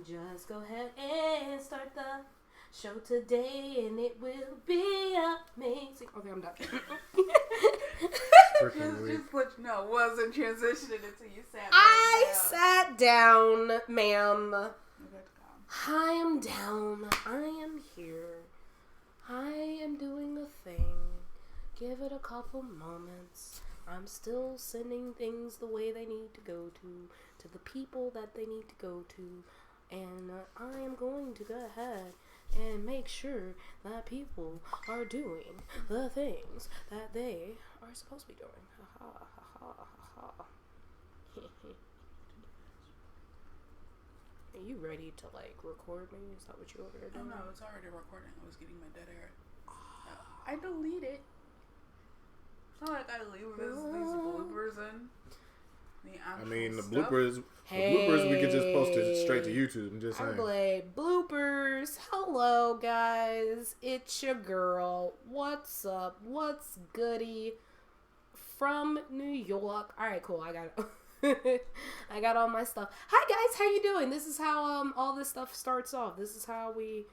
Just go ahead and start the show today, and it will be amazing. Okay, I'm done. Just let you know, wasn't transitioning until you sat down. I sat down, ma'am. I am down. I am here. I am doing a thing. Give it a couple moments. I'm still sending things the way they need to go to the people that they need to go to. And I am going to go ahead and make sure that people are doing the things that they are supposed to be doing. Ha ha ha ha ha. Are you ready to record me? Is that what you over there doing? Oh no, it's already recording. I was getting my dead air. I delete it. It's not like I leave these bloopers in. The bloopers we could just post it straight to YouTube. I'm just saying. Bloopers. Hello, guys. It's your girl. What's up? What's goody? From New York. All right, cool. I got it. I got all my stuff. Hi, guys. How you doing? This is how all this stuff starts off. This is how we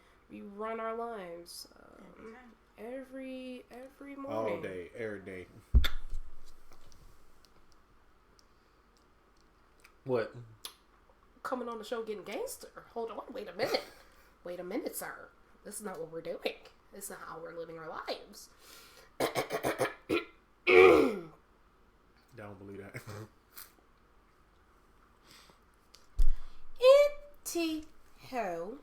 run our lives. Every morning. All day, every day. What? Coming on the show getting gangster. Hold on, wait a minute. Wait a minute, sir. This is not what we're doing. This is not how we're living our lives. Don't believe that. Anywho,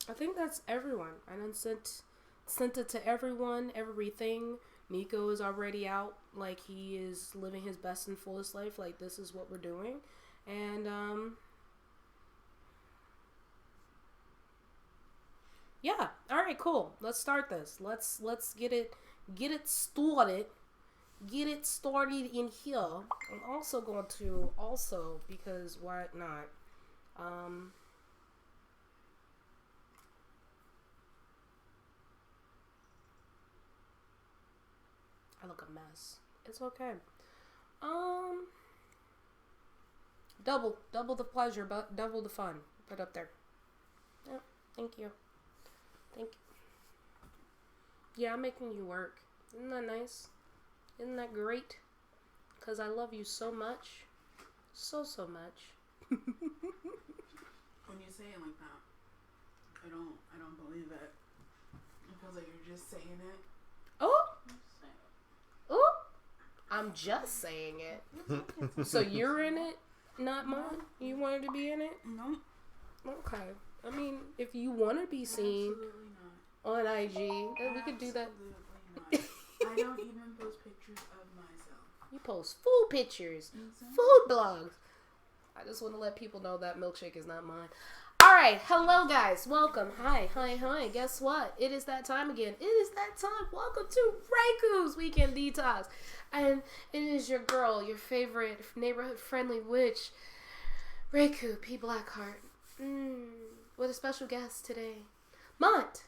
I think that's everyone. I done sent it to everyone, everything. Nico is already out, he is living his best and fullest life, this is what we're doing, and, yeah, alright, cool, let's start this, let's get it started, in here. I'm also going to, because why not, I look a mess. It's okay. Double the pleasure, but double the fun. Put up there. Yeah, thank you. Yeah, I'm making you work. Isn't that nice? Isn't that great? Because I love you so much. So much. When you say it like that, I don't believe it. It feels like you're just saying it. Oh! Ooh, I'm just saying it. So you're in it, not mine? You wanted to be in it? No. Okay. I mean, if you want to be seen on IG, then we could do that. Not. I don't even post pictures of myself. You post food pictures, food blogs. I just want to let people know that milkshake is not mine. Alright, hello guys, welcome, hi, guess what, it is that time again, welcome to Reiko's Weekend Detox, and it is your girl, your favorite neighborhood friendly witch, Reiko P. Blackheart, with a special guest today, Mont,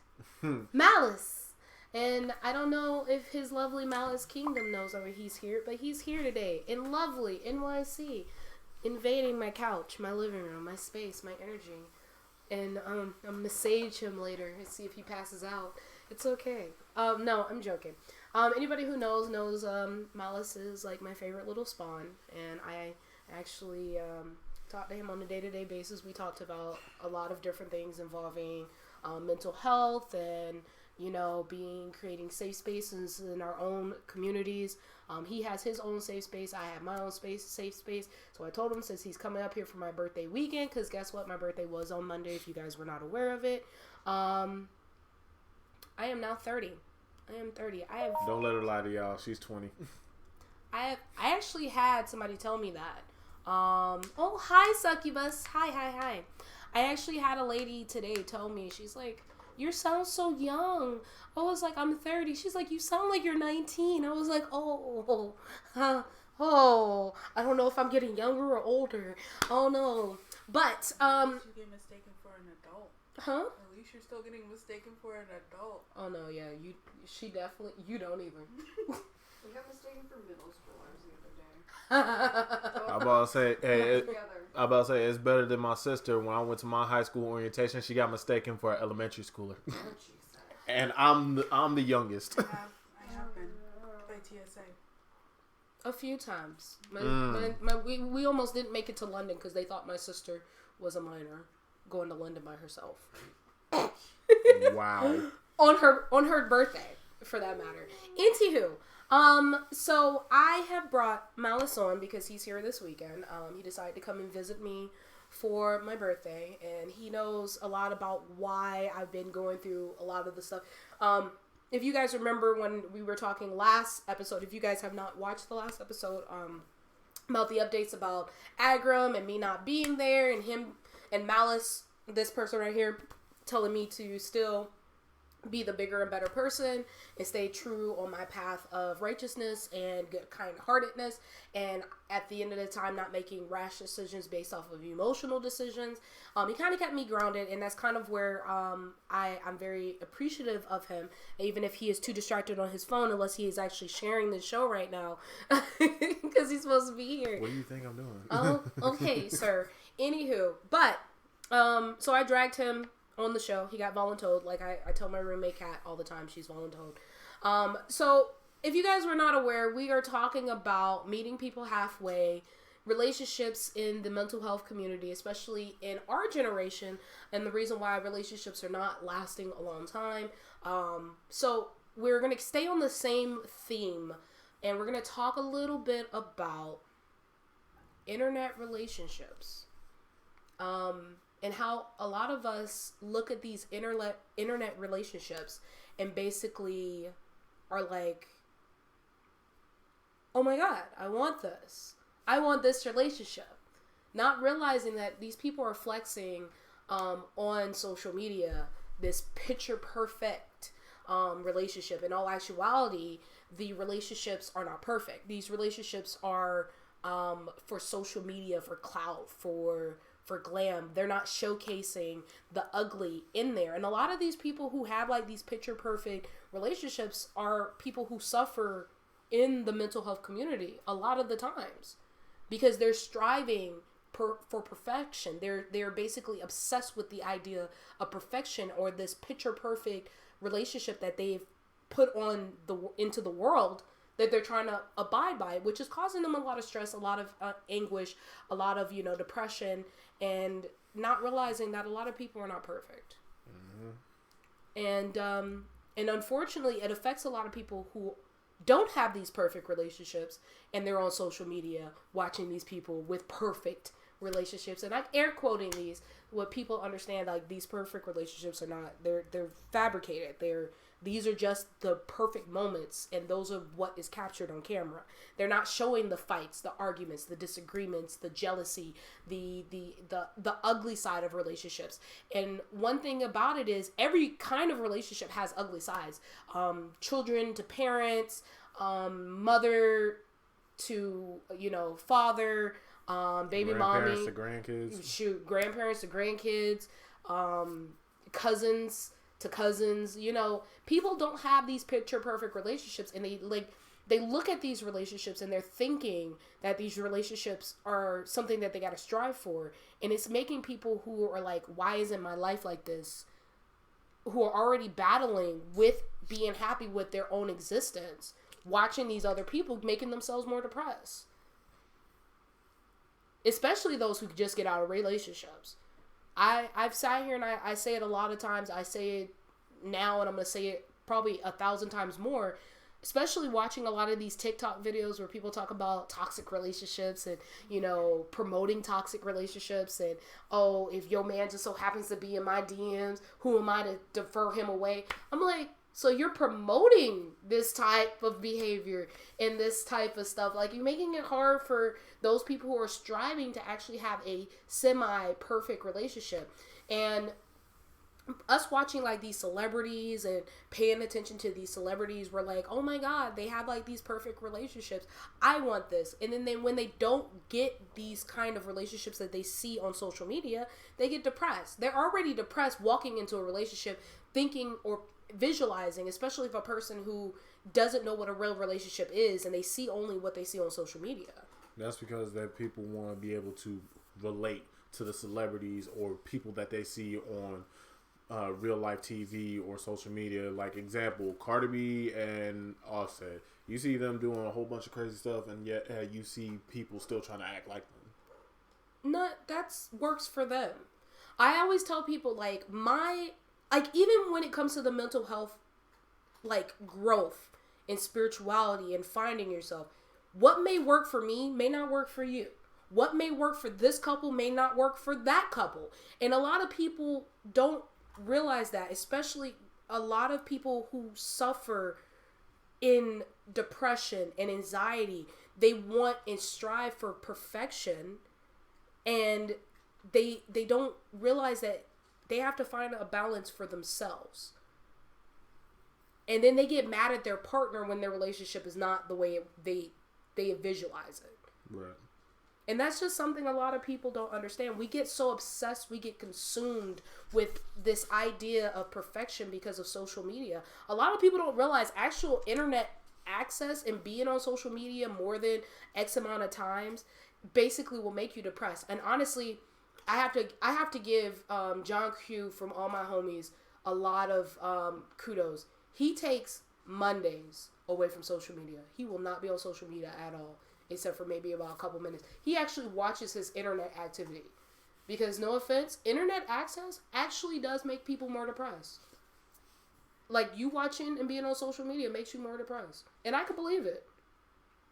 Malice, and I don't know if his lovely Malice Kingdom knows where he's here, but he's here today, in lovely NYC, invading my couch, my living room, my space, my energy. And I'm gonna massage him later and see if he passes out. It's okay. No, I'm joking. Anybody who knows Malice is my favorite little spawn, and I actually talk to him on a day-to-day basis. We talked about a lot of different things involving mental health and creating safe spaces in our own communities. He has his own safe space. I have my own safe space. So I told him, since he's coming up here for my birthday weekend, because guess what? My birthday was on Monday, if you guys were not aware of it. I am now 30. I am 30. Don't let her lie to y'all. She's 20. I actually had somebody tell me that. Oh, hi, Succubus. Hi. I actually had a lady today tell me, she's like, you sound so young. I was like, I'm 30. She's like, you sound like you're 19. I was like, oh, I don't know if I'm getting younger or older. Oh no. But you get mistaken for an adult. Huh? At least you're still getting mistaken for an adult. Oh no, yeah, she definitely, you don't even. We got mistaken for middle schoolers the other day. I'm about to say, it's better than my sister. When I went to my high school orientation, she got mistaken for an elementary schooler. And I'm the youngest. I have been by TSA. A few times. We almost didn't make it to London because they thought my sister was a minor going to London by herself. Wow. On her birthday, for that matter. Anywho, so I have brought Malice on because he's here this weekend. He decided to come and visit me for my birthday, and he knows a lot about why I've been going through a lot of the stuff. If you guys remember when we were talking last episode, if you guys have not watched the last episode, about the updates about Agram and me not being there, and him and Malice, this person right here, telling me to still be the bigger and better person and stay true on my path of righteousness and good kind-heartedness, and at the end of the time not making rash decisions based off of emotional decisions. He kind of kept me grounded, and that's kind of where I'm very appreciative of him, even if he is too distracted on his phone, unless he is actually sharing the show right now because he's supposed to be here. What do you think I'm doing? Oh, okay, sir. Anywho, but so I dragged him on the show. He got voluntold. Like I tell my roommate Kat all the time, she's voluntold. So if you guys were not aware, we are talking about meeting people halfway, relationships in the mental health community, especially in our generation, and the reason why relationships are not lasting a long time. So we're going to stay on the same theme, and we're going to talk a little bit about internet relationships. And how a lot of us look at these internet relationships and basically are like, oh my God, I want this. I want this relationship. Not realizing that these people are flexing on social media this picture perfect relationship. In all actuality, the relationships are not perfect. These relationships are for social media, for clout, for glam. They're not showcasing the ugly in there. And a lot of these people who have like these picture perfect relationships are people who suffer in the mental health community a lot of the times because they're striving for perfection. They're basically obsessed with the idea of perfection or this picture perfect relationship that they've put on into the world that they're trying to abide by, which is causing them a lot of stress, a lot of anguish, a lot of, depression, and not realizing that a lot of people are not perfect. Mm-hmm. And unfortunately, it affects a lot of people who don't have these perfect relationships, and they're on social media watching these people with perfect relationships. And I'm air quoting these, what people understand, like these perfect relationships are not, they're fabricated. These are just the perfect moments, and those are what is captured on camera. They're not showing the fights, the arguments, the disagreements, the jealousy, the ugly side of relationships. And one thing about it is every kind of relationship has ugly sides. Children to parents, mother to, father, baby mommy. Grandparents to grandkids, cousins to cousins. People don't have these picture perfect relationships, and they look at these relationships and they're thinking that these relationships are something that they got to strive for, and it's making people who are like, why isn't my life like this, who are already battling with being happy with their own existence, watching these other people making themselves more depressed, especially those who just get out of relationships. I've sat here and I say it a lot of times. I say it now, and I'm going to say it probably 1,000 times more, especially watching a lot of these TikTok videos where people talk about toxic relationships and, promoting toxic relationships. And, oh, if your man just so happens to be in my DMs, who am I to defer him away? I'm like, so you're promoting this type of behavior and this type of stuff. Like, you're making it hard for those people who are striving to actually have a semi-perfect relationship. And us watching like these celebrities and paying attention to these celebrities, we're like, oh my god, they have like these perfect relationships. I want this. And then when they don't get these kind of relationships that they see on social media, they get depressed. They're already depressed walking into a relationship, thinking or visualizing, especially if a person who doesn't know what a real relationship is and they see only what they see on social media. That's because that people want to be able to relate to the celebrities or people that they see on real life TV or social media. Like example, Cardi B and Offset. You see them doing a whole bunch of crazy stuff, and yet you see people still trying to act like them. No, that's works for them. I always tell people like even when it comes to the mental health, like growth and spirituality and finding yourself, what may work for me may not work for you. What may work for this couple may not work for that couple. And a lot of people don't realize that, especially a lot of people who suffer in depression and anxiety. They want and strive for perfection, and they don't realize that they have to find a balance for themselves. And then they get mad at their partner when their relationship is not the way they visualize it. Right. And that's just something a lot of people don't understand. We get so obsessed, we get consumed with this idea of perfection because of social media. A lot of people don't realize actual internet access and being on social media more than X amount of times basically will make you depressed. And honestly, I have to give John Q from All My Homies a lot of kudos. He takes Mondays away from social media. He will not be on social media at all, except for maybe about a couple minutes. He actually watches his internet activity. Because, no offense, internet access actually does make people more depressed. Like, you watching and being on social media makes you more depressed. And I can believe it.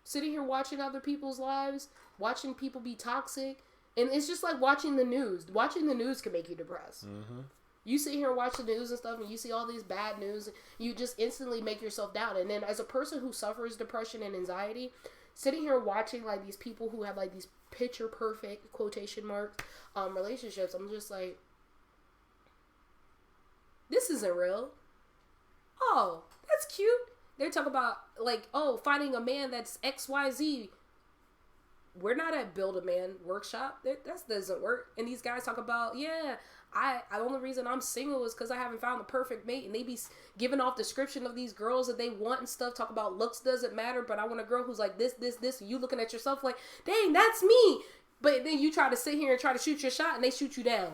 Sitting here watching other people's lives, watching people be toxic, and it's just like watching the news. Watching the news can make you depressed. Mm-hmm. You sit here and watch the news and stuff, and you see all these bad news, you just instantly make yourself down. And then as a person who suffers depression and anxiety, sitting here watching like these people who have like these picture perfect quotation marks relationships, I'm just like, this isn't real. Oh, that's cute. They're talking about like, oh, finding a man that's XYZ. We're not at Build a Man workshop. That doesn't work. And these guys talk about, yeah, the only reason I'm single is because I haven't found the perfect mate. And they be giving off description of these girls that they want and stuff. Talk about looks doesn't matter, but I want a girl who's like this. And you looking at yourself like, dang, that's me. But then you try to sit here and try to shoot your shot and they shoot you down.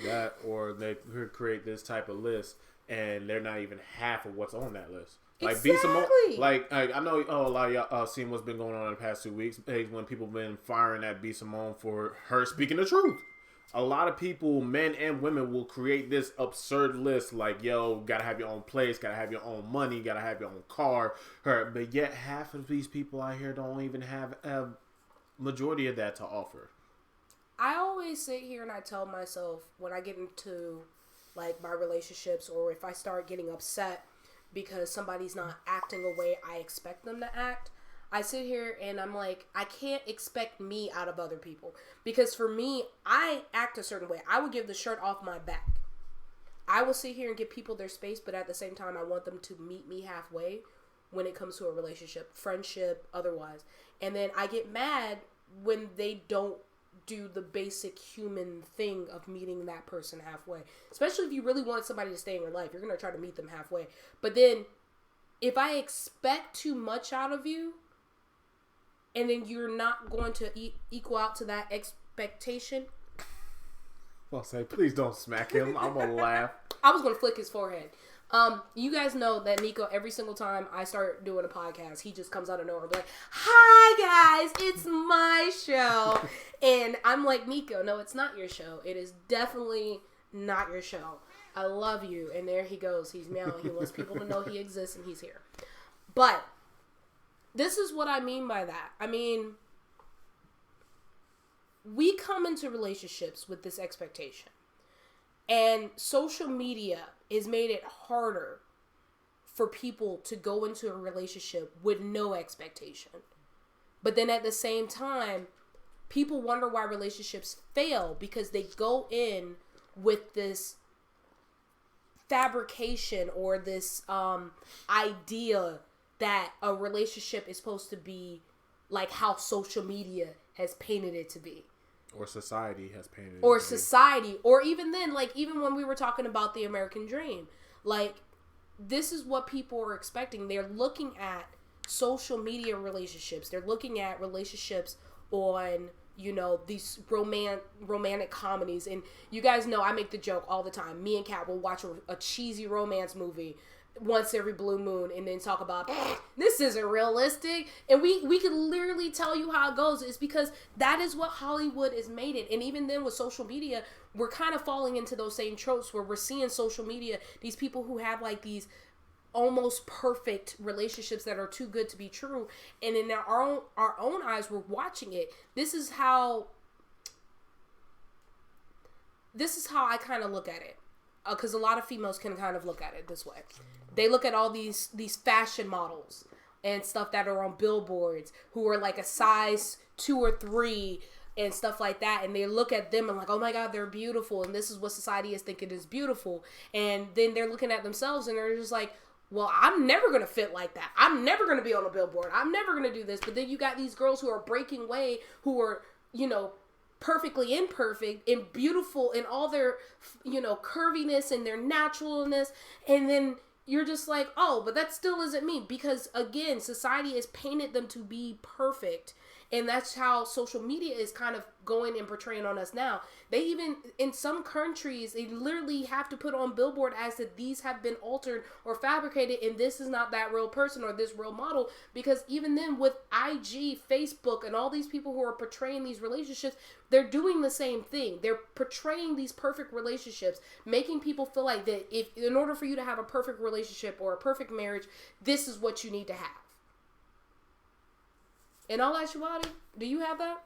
That, or they create this type of list and they're not even half of what's on that list. Like exactly. Like I know a lot of y'all seen what's been going on in the past 2 weeks. When people been firing at B. Simone for her speaking the truth. A lot of people, men and women, will create this absurd list like, yo, gotta have your own place, gotta have your own money, gotta have your own car. But yet half of these people out here don't even have a majority of that to offer. I always sit here and I tell myself when I get into like my relationships, or if I start getting upset because somebody's not acting a way I expect them to act, I sit here and I'm like, I can't expect me out of other people. Because for me, I act a certain way. I would give the shirt off my back. I will sit here and give people their space, but at the same time, I want them to meet me halfway when it comes to a relationship, friendship, otherwise. And then I get mad when they don't do the basic human thing of meeting that person halfway. Especially if you really want somebody to stay in your life, you're going to try to meet them halfway. But then if I expect too much out of you, and then you're not going to equal out to that expectation. I'll say, please don't smack him. I'm going to laugh. I was going to flick his forehead. You guys know that Nico, every single time I start doing a podcast, he just comes out of nowhere and be like, hi guys, it's my show. And I'm like, Nico, no, it's not your show. It is definitely not your show. I love you. And there he goes. He's meowing. He wants people to know he exists and he's here. But this is what I mean by that. I mean, we come into relationships with this expectation. And social media has made it harder for people to go into a relationship with no expectation. But then at the same time, people wonder why relationships fail because they go in with this fabrication or this idea that a relationship is supposed to be like how social media has painted it to be. Or society has painted it or to society be. Or even then, like, even when we were talking about the American dream, like, this is what people are expecting. They're looking at social media relationships. They're looking at relationships on, you know, these romantic comedies. And you guys know I make the joke all the time. Me and Kat will watch a cheesy romance movie once every blue moon and then talk about this isn't realistic, and we can literally tell you how it goes. It's because that is what Hollywood has made it. And even then with social media, we're kind of falling into those same tropes where we're seeing social media, these people who have like these almost perfect relationships that are too good to be true, and in our own eyes we're watching it. This is how I kind of look at it, because a lot of females can kind of look at it this way. They look at all these fashion models and stuff that are on billboards who are like a size 2 or 3 and stuff like that, and they look at them and like, oh my god, they're beautiful, and this is what society is thinking is beautiful. And then they're looking at themselves and they're just like, well, I'm never going to fit like that. I'm never going to be on a billboard. I'm never going to do this. But then you got these girls who are breaking away, who are, you know, perfectly imperfect and beautiful in all their, you know, curviness and their naturalness. And then you're just like, oh, but that still isn't me. Because, again, society has painted them to be perfect. And that's how social media is kind of going and portraying on us now. They even, in some countries, they literally have to put on billboard as that these have been altered or fabricated, and this is not that real person or this real model. Because even then with IG, Facebook, and all these people who are portraying these relationships, they're doing the same thing. They're portraying these perfect relationships, making people feel like that if in order for you to have a perfect relationship or a perfect marriage, this is what you need to have. In all actuality, do you have that?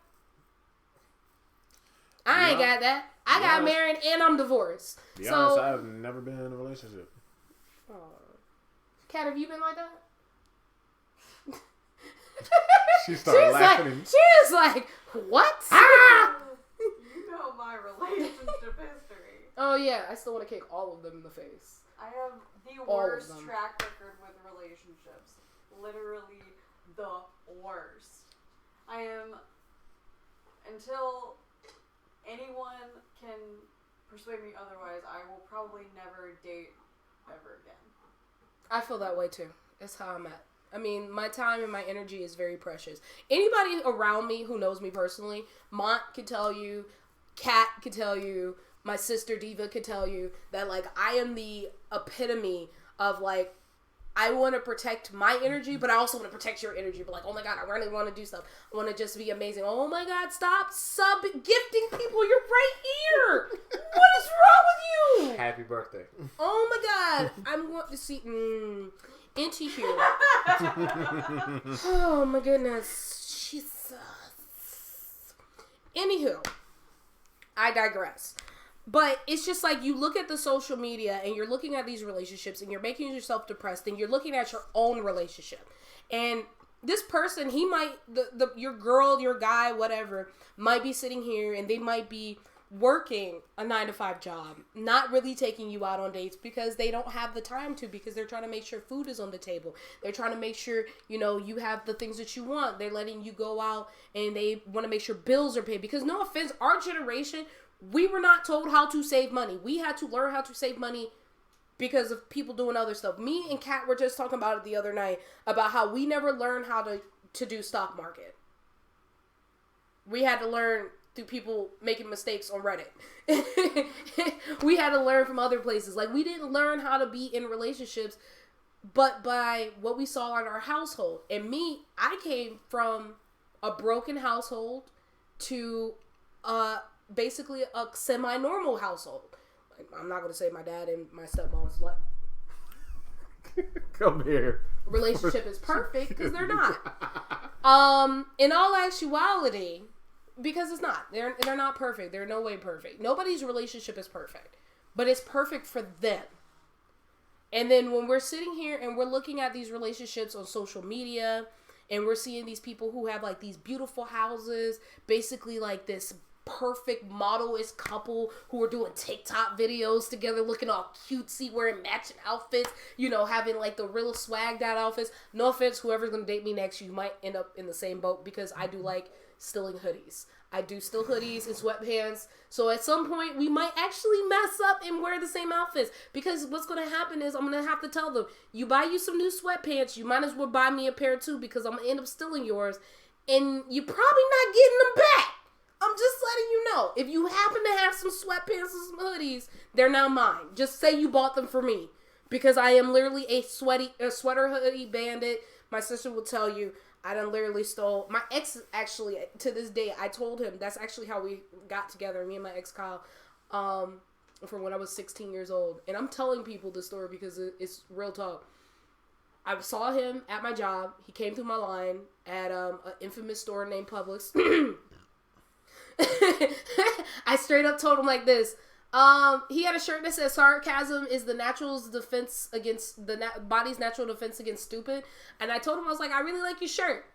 I ain't got that. I got married and I'm divorced. Be honest, I've never been in a relationship. Kat, have you been like that? She started laughing. She was like, what? Ah! You know my relationship history. Oh yeah, I still want to kick all of them in the face. I have the worst track record with relationships. Literally the worst. I am, until anyone can persuade me otherwise, I will probably never date ever again. I feel that way too. That's how I'm at. I mean, my time and my energy is very precious. Anybody around me who knows me personally, Mont could tell you, Kat could tell you, my sister Diva could tell you that, like, I am the epitome of, like, I want to protect my energy, but I also want to protect your energy. But like, oh my god, I really want to do stuff. I want to just be amazing. Oh my god, stop sub-gifting people. You're right here. What is wrong with you? Happy birthday. Oh my god. I'm going to see into here. Oh my goodness. Jesus. Anywho, I digress. But it's just like, you look at the social media and you're looking at these relationships and you're making yourself depressed, and you're looking at your own relationship. And this person, he might, your girl, your guy, whatever, might be sitting here and they might be working a 9-to-5 job, not really taking you out on dates because they don't have the time to, because they're trying to make sure food is on the table. They're trying to make sure, you know, you have the things that you want. They're letting you go out and they want to make sure bills are paid. Because no offense, our generation, we were not told how to save money. We had to learn how to save money because of people doing other stuff. Me and Kat were just talking about it the other night, about how we never learned how to do stock market. We had to learn through people making mistakes on Reddit. We had to learn from other places. Like, we didn't learn how to be in relationships, but by what we saw in our household. And me, I came from a broken household to basically a semi-normal household. Like, I'm not going to say my dad and my stepmom's Come here. relationship is perfect, because they're not. In all actuality, because it's not. They're not perfect. They're no way perfect. Nobody's relationship is perfect, but it's perfect for them. And then when we're sitting here and we're looking at these relationships on social media, and we're seeing these people who have like these beautiful houses, basically like this perfect modelist couple who are doing TikTok videos together, looking all cutesy, wearing matching outfits, you know, having like the real swagged out outfits. No offense, whoever's gonna date me next, you might end up in the same boat because I do like stealing hoodies. I do steal hoodies and sweatpants. So at some point, we might actually mess up and wear the same outfits. Because what's going to happen is I'm going to have to tell them, you buy you some new sweatpants, you might as well buy me a pair too because I'm going to end up stealing yours. And you're probably not getting them back. I'm just letting you know. If you happen to have some sweatpants or some hoodies, they're now mine. Just say you bought them for me. Because I am literally a sweater hoodie bandit. My sister will tell you. I done literally stole, my ex actually, to this day, I told him, that's actually how we got together, me and my ex Kyle, from when I was 16 years old. And I'm telling people this story because it's real talk. I saw him at my job. He came through my line at an infamous store named Publix. I straight up told him like this. He had a shirt that says sarcasm is the natural's defense against the body's natural defense against stupid. And I told him, I was like, I really like your shirt.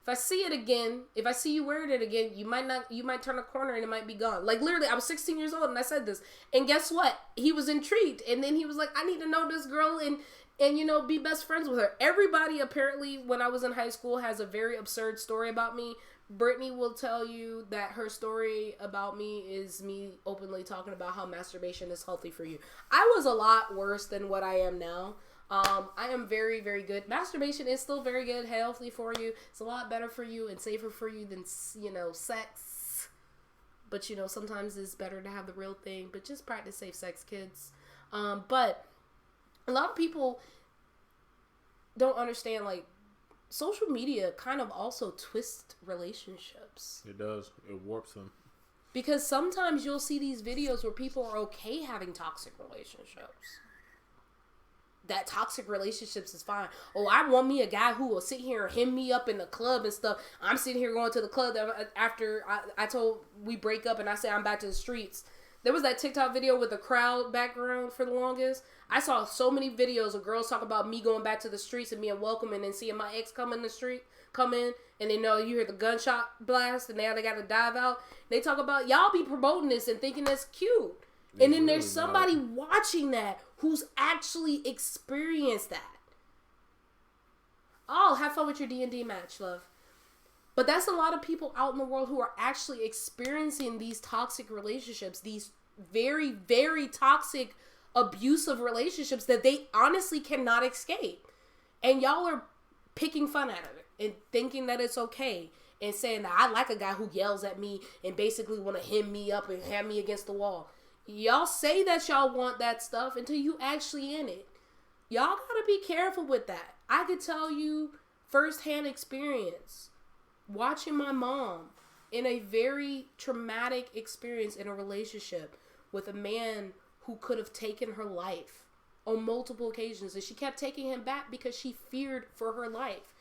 If I see it again, if I see you wearing it again, you might turn a corner and it might be gone. Like literally, I was 16 years old and I said this. And guess what? He was intrigued. And then he was like, I need to know this girl and you know, be best friends with her. Everybody apparently, when I was in high school, has a very absurd story about me. Brittany will tell you that her story about me is me openly talking about how masturbation is healthy for you. I was a lot worse than what I am now. I am very, very good. Masturbation is still very good, healthy for you. It's a lot better for you and safer for you than, you know, sex. But, you know, sometimes it's better to have the real thing. But just practice safe sex, kids. But a lot of people don't understand, like, social media kind of also twists relationships. It does. It warps them. Because sometimes you'll see these videos where people are okay having toxic relationships. That toxic relationships is fine. Oh, I want me a guy who will sit here and hem me up in the club and stuff. I'm sitting here going to the club after I told we break up and I say I'm back to the streets. There was that TikTok video with the crowd background for the longest. I saw so many videos of girls talk about me going back to the streets and being welcoming and seeing my ex come in, and they know you hear the gunshot blast and now they got to dive out. They talk about y'all be promoting this and thinking that's cute. And then there's somebody watching that who's actually experienced that. Oh, have fun with your D&D match, love. But that's a lot of people out in the world who are actually experiencing these toxic relationships, these very, very toxic, abusive relationships that they honestly cannot escape. And y'all are picking fun at it and thinking that it's okay and saying that I like a guy who yells at me and basically want to hem me up and have me against the wall. Y'all say that y'all want that stuff until you actually in it. Y'all gotta be careful with that. I could tell you firsthand experience. Watching my mom in a very traumatic experience in a relationship with a man who could have taken her life on multiple occasions. And she kept taking him back because she feared for her life.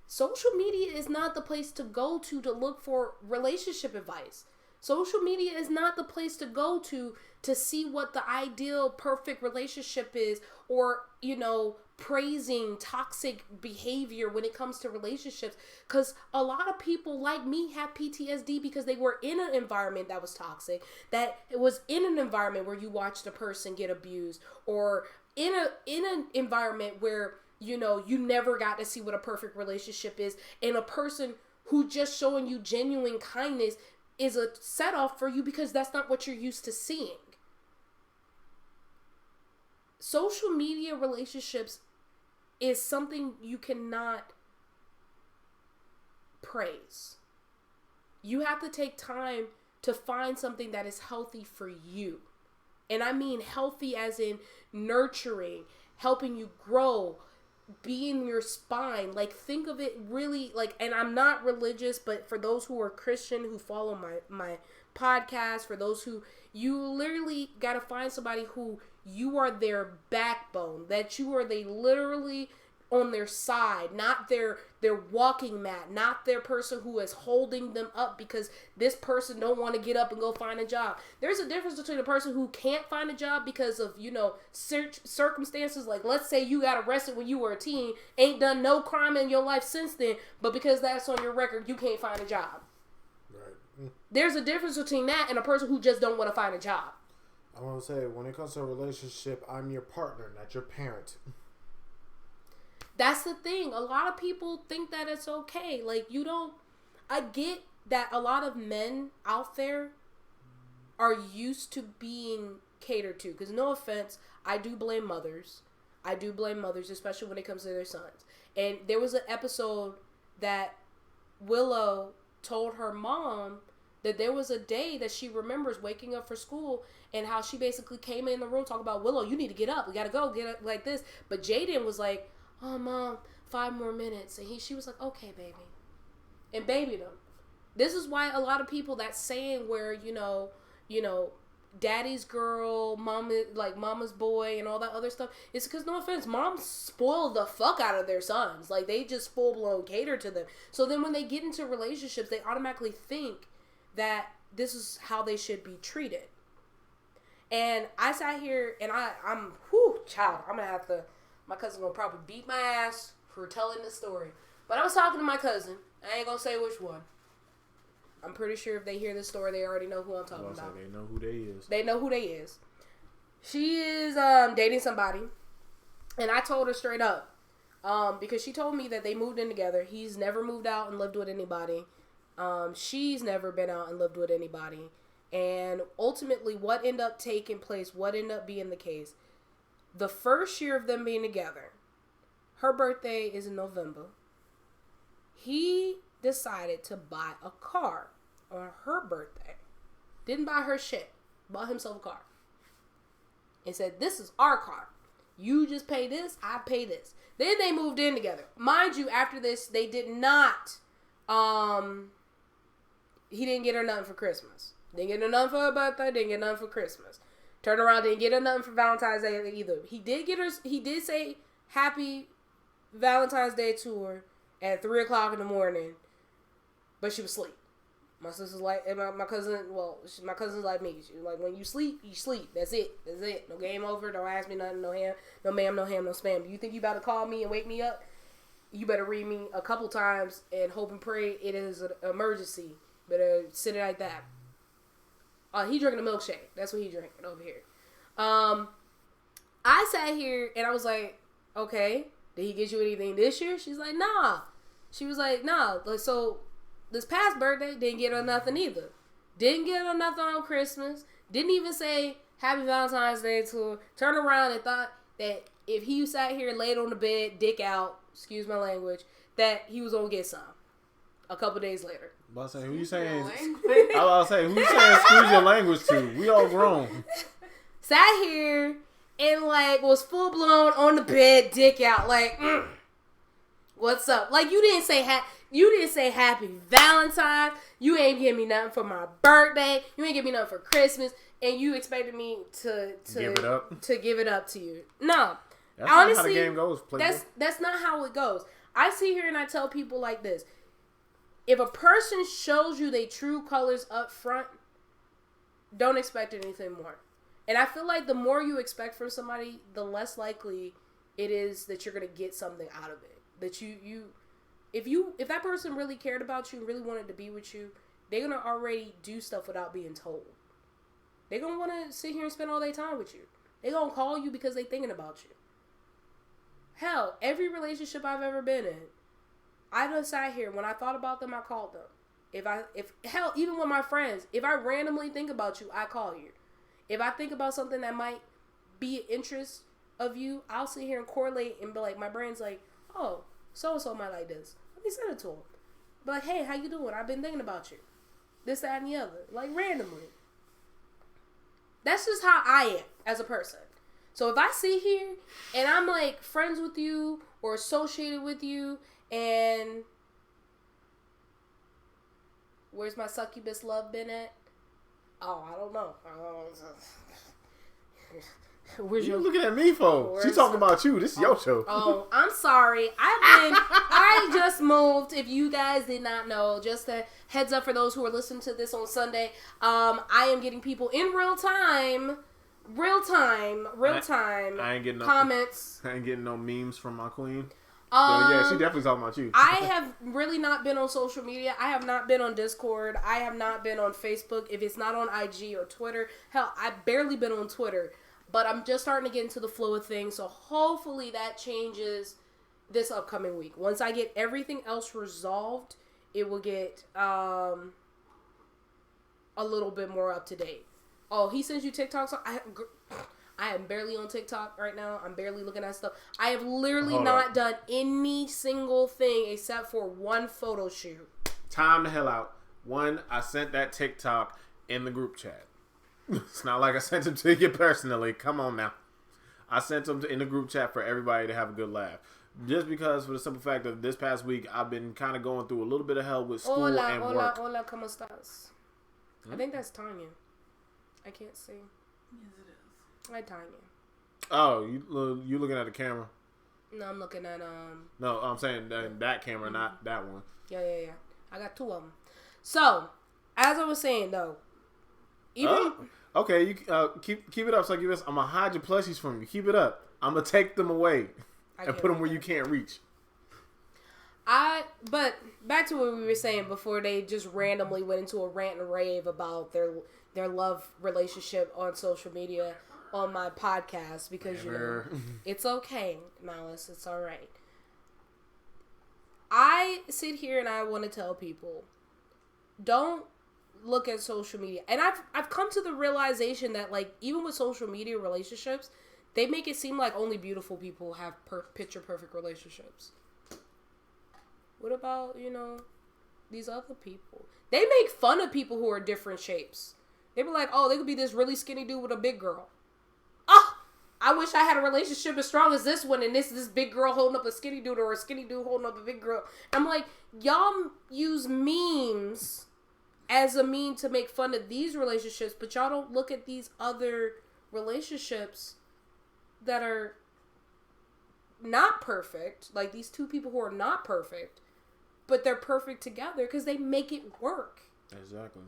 Social media is not the place to go to look for relationship advice. Social media is not the place to go to see what the ideal perfect relationship is, or, you know, praising toxic behavior when it comes to relationships. Because a lot of people like me have PTSD because they were in an environment that was toxic, that it was in an environment where you watched a person get abused, or in an environment where, you know, you never got to see what a perfect relationship is, and a person who just showing you genuine kindness is a set off for you because that's not what you're used to seeing. Social media relationships is something you cannot praise. You have to take time to find something that is healthy for you. And I mean healthy as in nurturing, helping you grow, being your spine. Like, think of it really like, and I'm not religious, but for those who are Christian who follow my podcast, for those who, you literally got to find somebody who you are their backbone, that you are they literally on their side, not their walking mat, not their person who is holding them up because this person don't want to get up and go find a job. There's a difference between a person who can't find a job because of, you know, circumstances. Like, let's say you got arrested when you were a teen, ain't done no crime in your life since then, but because that's on your record, you can't find a job. Right. There's a difference between that and a person who just don't want to find a job. I want to say, when it comes to a relationship, I'm your partner, not your parent. That's the thing. A lot of people think that it's okay. Like, you don't... I get that a lot of men out there are used to being catered to. Because, no offense, I do blame mothers. Especially when it comes to their sons. And there was an episode that Willow told her mom that there was a day that she remembers waking up for school and how she basically came in the room talking about, Willow, you need to get up. We got to go. Get up like this. But Jaden was like, oh, Mom, 5 more minutes. And she was like, okay, baby. And babied him. This is why a lot of people, that saying where, you know, daddy's girl, mama's boy, and all that other stuff, it's because, no offense, moms spoil the fuck out of their sons. Like, they just full-blown cater to them. So then when they get into relationships, they automatically think that this is how they should be treated. And I sat here, and I'm child, I'm gonna have to, my cousin gonna probably beat my ass for telling this story. But I was talking to my cousin. I ain't gonna say which one. I'm pretty sure if they hear this story, they already know who I'm talking about. They know who they is. They know who they is. She is dating somebody, and I told her straight up, because she told me that they moved in together. He's never moved out and lived with anybody. She's never been out and lived with anybody. And ultimately, what ended up taking place, what ended up being the case, the first year of them being together, her birthday is in November. He decided to buy a car on her birthday. Didn't buy her shit. Bought himself a car. And said, this is our car. You just pay this, I pay this. Then they moved in together. Mind you, after this, they did not, he didn't get her nothing for Christmas. Didn't get her nothing for her birthday, didn't get nothing for Christmas. Turned around, didn't get her nothing for Valentine's Day either. He did say happy Valentine's Day to her at 3 o'clock in the morning, but she was asleep. My sister's like, and my cousin, my cousin's like me. She was like, when you sleep, you sleep. That's it. No game over. Don't ask me nothing. No ham. No ma'am. No ham. No spam. Do you think you about to call me and wake me up? You better read me a couple times and hope and pray it is an emergency. Better sit it like that. He drinking a milkshake. That's what he drinking over here. I sat here and I was like, okay, did he get you anything this year? She's like, nah. She was like, nah. So this past birthday, didn't get her nothing either. Didn't get her nothing on Christmas. Didn't even say happy Valentine's Day to her. Turned around and thought that if he sat here laid on the bed, dick out, excuse my language, that he was going to get some. A couple days later. I was saying, who you saying? Excuse your language to? We all grown. Sat here and was full blown on the bed, dick out, what's up? Like, you didn't say happy Valentine. You ain't give me nothing for my birthday. You ain't give me nothing for Christmas, and you expected me to give it up to you. No, that's honestly, not how the game goes. That's not how it goes. I sit here and I tell people like this: if a person shows you their true colors up front, don't expect anything more. And I feel like the more you expect from somebody, the less likely it is that you're gonna get something out of it. That if that person really cared about you and really wanted to be with you, they're gonna already do stuff without being told. They're gonna want to sit here and spend all their time with you. They're gonna call you because they're thinking about you. Hell, every relationship I've ever been in, I just sat here. When I thought about them, I called them. Even with my friends, if I randomly think about you, I call you. If I think about something that might be an interest of you, I'll sit here and correlate and be like, my brain's like, oh, so-and-so might like this. Let me send it to him. Be like, hey, how you doing? I've been thinking about you. This, that, and the other. Like, randomly. That's just how I am as a person. So if I sit here and I'm friends with you or associated with you, and where's my succubus love been at? Oh, I don't know. Where's you looking at me for? She talking about you. This is your show. Oh, I'm sorry. I just moved. If you guys did not know, just a heads up for those who are listening to this on Sunday. I am getting people in real time. I ain't getting comments. I ain't getting no memes from my queen. Yeah, she definitely talking about you. I have really not been on social media. I have not been on Discord. I have not been on Facebook. If it's not on IG or Twitter, hell, I've barely been on Twitter. But I'm just starting to get into the flow of things. So hopefully that changes this upcoming week. Once I get everything else resolved, it will get a little bit more up to date. Oh, he sends you TikToks? I am barely on TikTok right now. I'm barely looking at stuff. I have literally not done any single thing except for one photo shoot. Time the hell out. One, I sent that TikTok in the group chat. It's not like I sent them to you personally. Come on now. I sent them in the group chat for everybody to have a good laugh. Just because, for the simple fact that this past week, I've been kind of going through a little bit of hell with school and work. Hola, ¿cómo estás? I think that's Tanya. I can't see. Yes, it is. Hi, Tanya. Oh, you looking at the camera? No, I'm looking at No, I'm saying that camera, not that one. Yeah. I got two of them. So, as I was saying though, even okay, you keep it up. So I'm gonna hide your plushies from you. Keep it up. I'm gonna take them away and put them where you can't reach. But back to what we were saying before they just randomly went into a rant and rave about their love relationship on social media on my podcast because it's okay, Malice, it's all right. I sit here and I want to tell people, don't look at social media. And I've come to the realization that like even with social media relationships, they make it seem like only beautiful people have picture perfect relationships. What about, these other people? They make fun of people who are different shapes. They be like, oh, they could be this really skinny dude with a big girl. Oh, I wish I had a relationship as strong as this one and this big girl holding up a skinny dude or a skinny dude holding up a big girl. I'm like, y'all use memes as a mean to make fun of these relationships, but y'all don't look at these other relationships that are not perfect. Like these two people who are not perfect, but they're perfect together because they make it work. Exactly.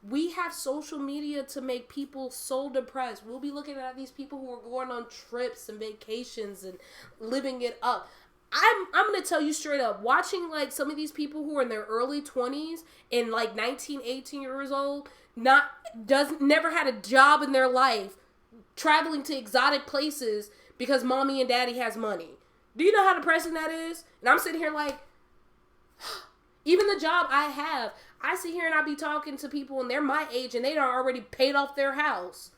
We have social media to make people so depressed. We'll be looking at these people who are going on trips and vacations and living it up. I'm going to tell you straight up, watching like some of these people who are in their early 20s and like 19, 18 years old, never had a job in their life, traveling to exotic places because mommy and daddy has money. Do you know how depressing that is? And I'm sitting here like, even the job I have, I sit here and I be talking to people and they're my age and they done already paid off their house.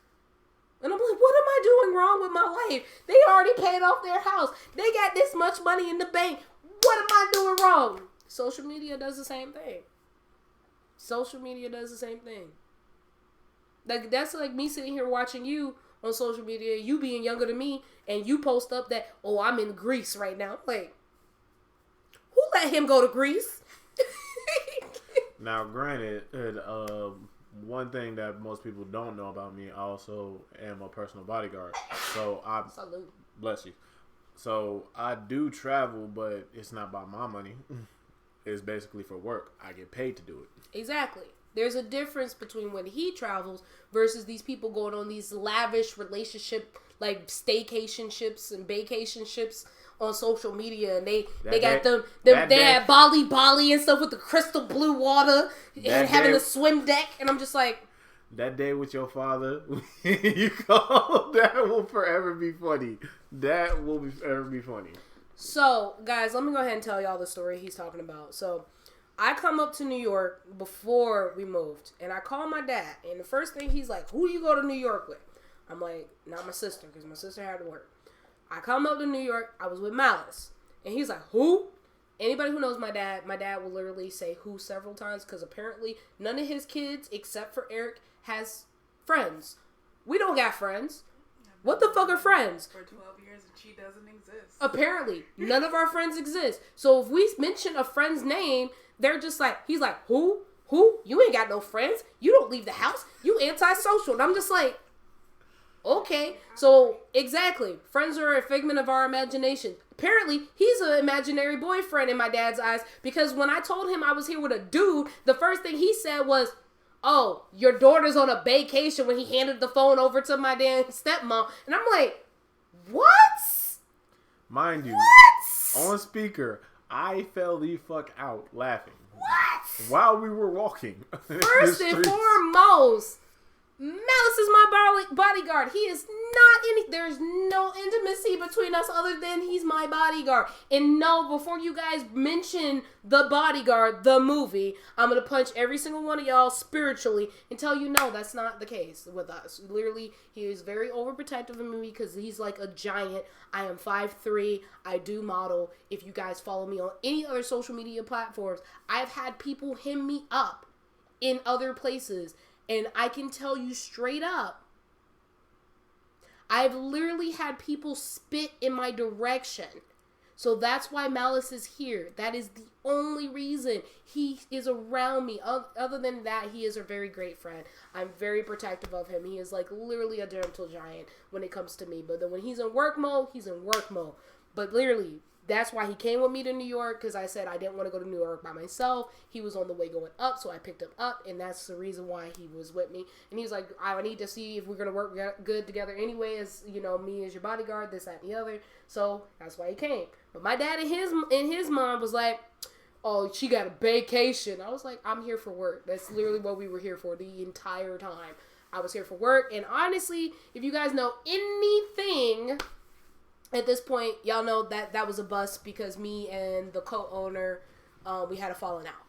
And I'm like, what am I doing wrong with my life? They already paid off their house. They got this much money in the bank. What am I doing wrong? Social media does the same thing. Social media does the same thing. Like that's like me sitting here watching you on social media, you being younger than me, and you post up that, oh, I'm in Greece right now. Like, who let him go to Greece? Now, granted, one thing that most people don't know about me, I also am a personal bodyguard. So Salute. Bless you. So I do travel, but it's not by my money. It's basically for work. I get paid to do it. Exactly. There's a difference between when he travels versus these people going on these lavish relationship, like staycation ships and vacation ships on social media, and they had Bali and stuff with the crystal blue water and having a swim deck, and I'm just like, that day with your father, you call that will forever be funny. That will forever be funny. So, guys, let me go ahead and tell y'all the story he's talking about. So, I come up to New York before we moved, and I call my dad, and the first thing he's like, who do you go to New York with? I'm like, not my sister, because my sister had to work. I come up to New York, I was with Malice, and he's like, who? Anybody who knows my dad will literally say who several times, because apparently none of his kids, except for Eric, has friends. We don't got friends. What the fuck are friends? For 12 years and she doesn't exist. Apparently, none of our friends exist. So if we mention a friend's name, they're just like, he's like, who? Who? You ain't got no friends. You don't leave the house. You antisocial. And I'm just like, okay. So, exactly. Friends are a figment of our imagination. Apparently, he's an imaginary boyfriend in my dad's eyes, because when I told him I was here with a dude, the first thing he said was, oh, your daughter's on a vacation, when he handed the phone over to my damn stepmom. And I'm like, what? Mind you, on speaker, I fell the fuck out laughing. What? While we were walking. First and foremost, Malice is my bodyguard. He is not there's no intimacy between us other than he's my bodyguard. And no, before you guys mention The Bodyguard, the movie, I'm going to punch every single one of y'all spiritually and tell you no, that's not the case with us. Literally, he is very overprotective of me because he's like a giant. I am 5'3". I do model. If you guys follow me on any other social media platforms, I've had people hem me up in other places. And I can tell you straight up, I've literally had people spit in my direction. So that's why Malice is here. That is the only reason he is around me. Other than that, he is a very great friend. I'm very protective of him. He is like literally a gentle giant when it comes to me. But then when he's in work mode, he's in work mode. But literally, that's why he came with me to New York, because I said I didn't want to go to New York by myself. He was on the way going up, so I picked him up, and that's the reason why he was with me. And he was like, I need to see if we're going to work good together anyway, as, you know, me as your bodyguard, this, that, and the other. So that's why he came. But my dad and his mom was like, oh, she got a vacation. I was like, I'm here for work. That's literally what we were here for the entire time. I was here for work, and honestly, if you guys know anything... At this point, y'all know that was a bust because me and the co-owner, we had a falling out.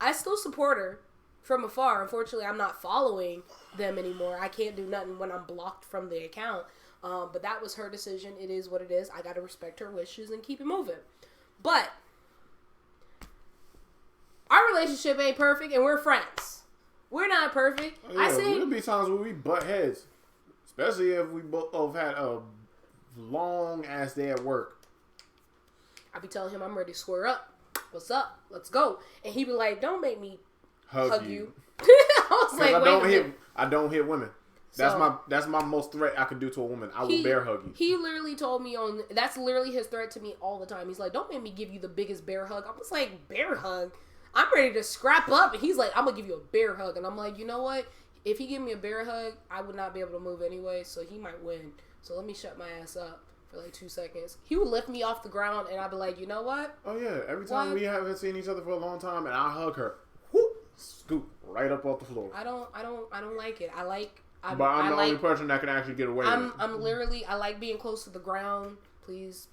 I still support her from afar. Unfortunately, I'm not following them anymore. I can't do nothing when I'm blocked from the account. But that was her decision. It is what it is. I got to respect her wishes and keep it moving. But our relationship ain't perfect, and we're friends. We're not perfect. Yeah, I say there'll be times where we butt heads, especially if we both had a long ass day at work. I be telling him I'm ready to square up. What's up? Let's go. And he be like, "Don't make me hug you." I was like, I don't hit women. That's my most threat I could do to a woman. I will bear hug you. He literally told me that's literally his threat to me all the time. He's like, "Don't make me give you the biggest bear hug." I was like, "Bear hug? I'm ready to scrap up." And he's like, "I'm gonna give you a bear hug." And I'm like, you know what? If he give me a bear hug, I would not be able to move anyway, so he might win. So let me shut my ass up for like 2 seconds. He would lift me off the ground, and I'd be like, you know what? Oh yeah, every time we haven't seen each other for a long time, and I hug her, whoop, scoop right up off the floor. I don't like it. But I'm the only person that can actually get away with it. I'm literally, I like being close to the ground. Please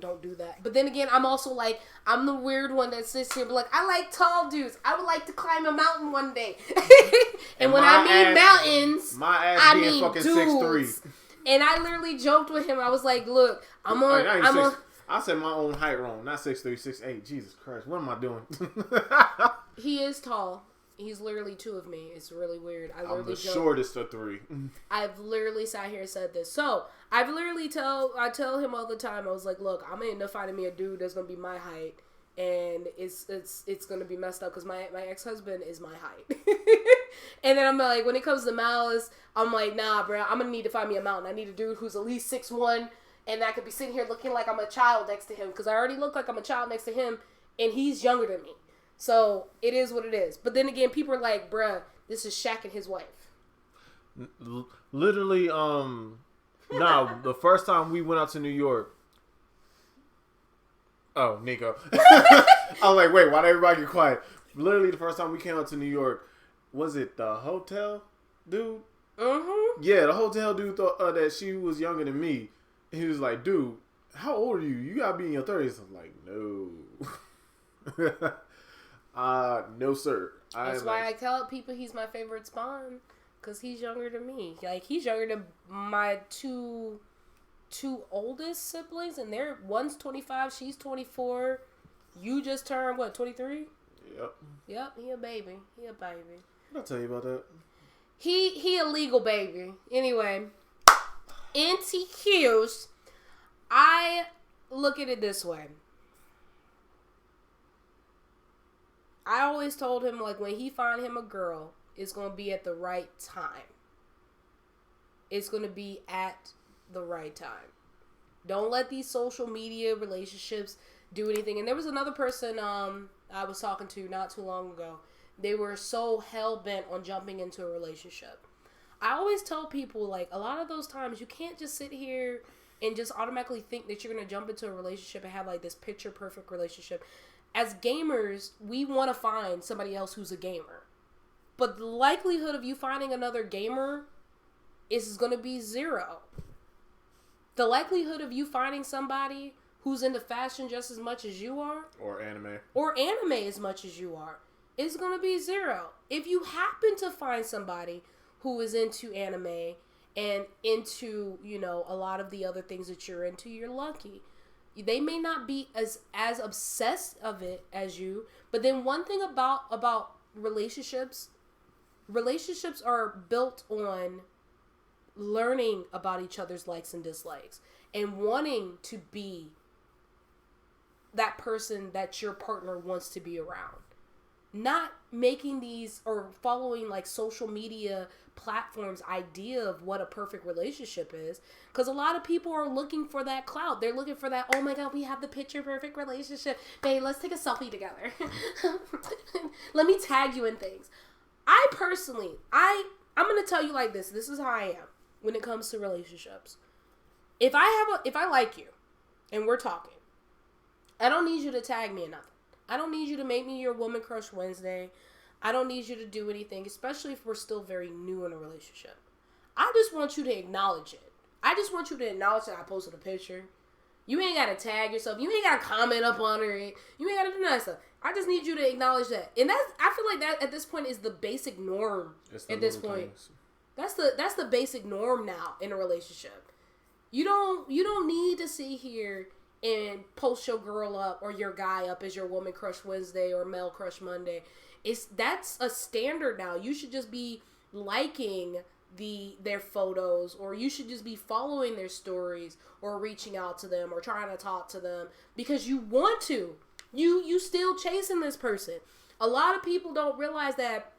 don't do that. But then again, I'm also like, I'm the weird one that sits here, but like, I like tall dudes. I would like to climb a mountain one day. and when I mean mountains, I mean fucking dudes. 6'3". And I literally joked with him. I was like, look, I said my own height wrong. Not 6'3", 6'8". Jesus Christ, what am I doing? He is tall. He's literally 2 of me. It's really weird. I'm the shortest of 3. I've literally sat here and said this. So I tell him all the time. I was like, look, I'm gonna end up finding me a dude that's gonna be my height, and it's gonna be messed up because my ex-husband is my height. And then I'm like, when it comes to Malice, I'm like, nah, bro, I'm gonna need to find me a mountain. I need a dude who's at least 6'1", and I could be sitting here looking like I'm a child next to him because I already look like I'm a child next to him, and he's younger than me. So, it is what it is. But then again, people are like, bruh, this is Shaq and his wife. Literally, the first time we went out to New York. Oh, Nico. I was like, wait, why'd everybody get quiet? Literally, the first time we came out to New York, was it the hotel dude? Mm-hmm. Yeah, the hotel dude thought that she was younger than me. He was like, dude, how old are you? You gotta be in your 30s. I'm like, no. No, sir. That's why I tell people he's my favorite spawn, because he's younger than me. Like, he's younger than my two oldest siblings, and one's 25, she's 24. You just turned, what, 23? Yep, he a baby. I'll tell you about that. He a legal baby. Anyway, NTQs, I look at it this way. I always told him, like, when he find him a girl, it's going to be at the right time. It's going to be at the right time. Don't let these social media relationships do anything. And there was another person I was talking to not too long ago. They were so hell-bent on jumping into a relationship. I always tell people, like, a lot of those times you can't just sit here and just automatically think that you're going to jump into a relationship and have like this picture perfect relationship. As gamers, we want to find somebody else who's a gamer. But the likelihood of you finding another gamer is going to be 0. The likelihood of you finding somebody who's into fashion just as much as you are, or anime as much as you are, is going to be 0. If you happen to find somebody who is into anime and into, you know, a lot of the other things that you're into, you're lucky. They may not be as obsessed of it as you, but then one thing about relationships are built on learning about each other's likes and dislikes and wanting to be that person that your partner wants to be around. Not making these or following like social media platforms' idea of what a perfect relationship is. Because a lot of people are looking for that clout. They're looking for that, oh my God, we have the picture perfect relationship. Babe, let's take a selfie together. Let me tag you in things. I personally, I'm going to tell you like this. This is how I am when it comes to relationships. If I like you and we're talking, I don't need you to tag me in nothing. I don't need you to make me your woman crush Wednesday. I don't need you to do anything, especially if we're still very new in a relationship. I just want you to acknowledge it. I just want you to acknowledge that I posted a picture. You ain't got to tag yourself. You ain't got to comment up on it. You ain't got to do that stuff. I just need you to acknowledge that. And I feel like that at this point is the basic norm at this point. Things. That's the basic norm now in a relationship. You don't need to sit here and post your girl up or your guy up as your woman crush Wednesday or male crush Monday. That's a standard now. You should just be liking their photos, or you should just be following their stories or reaching out to them or trying to talk to them because you want to. You still chasing this person. A lot of people don't realize that.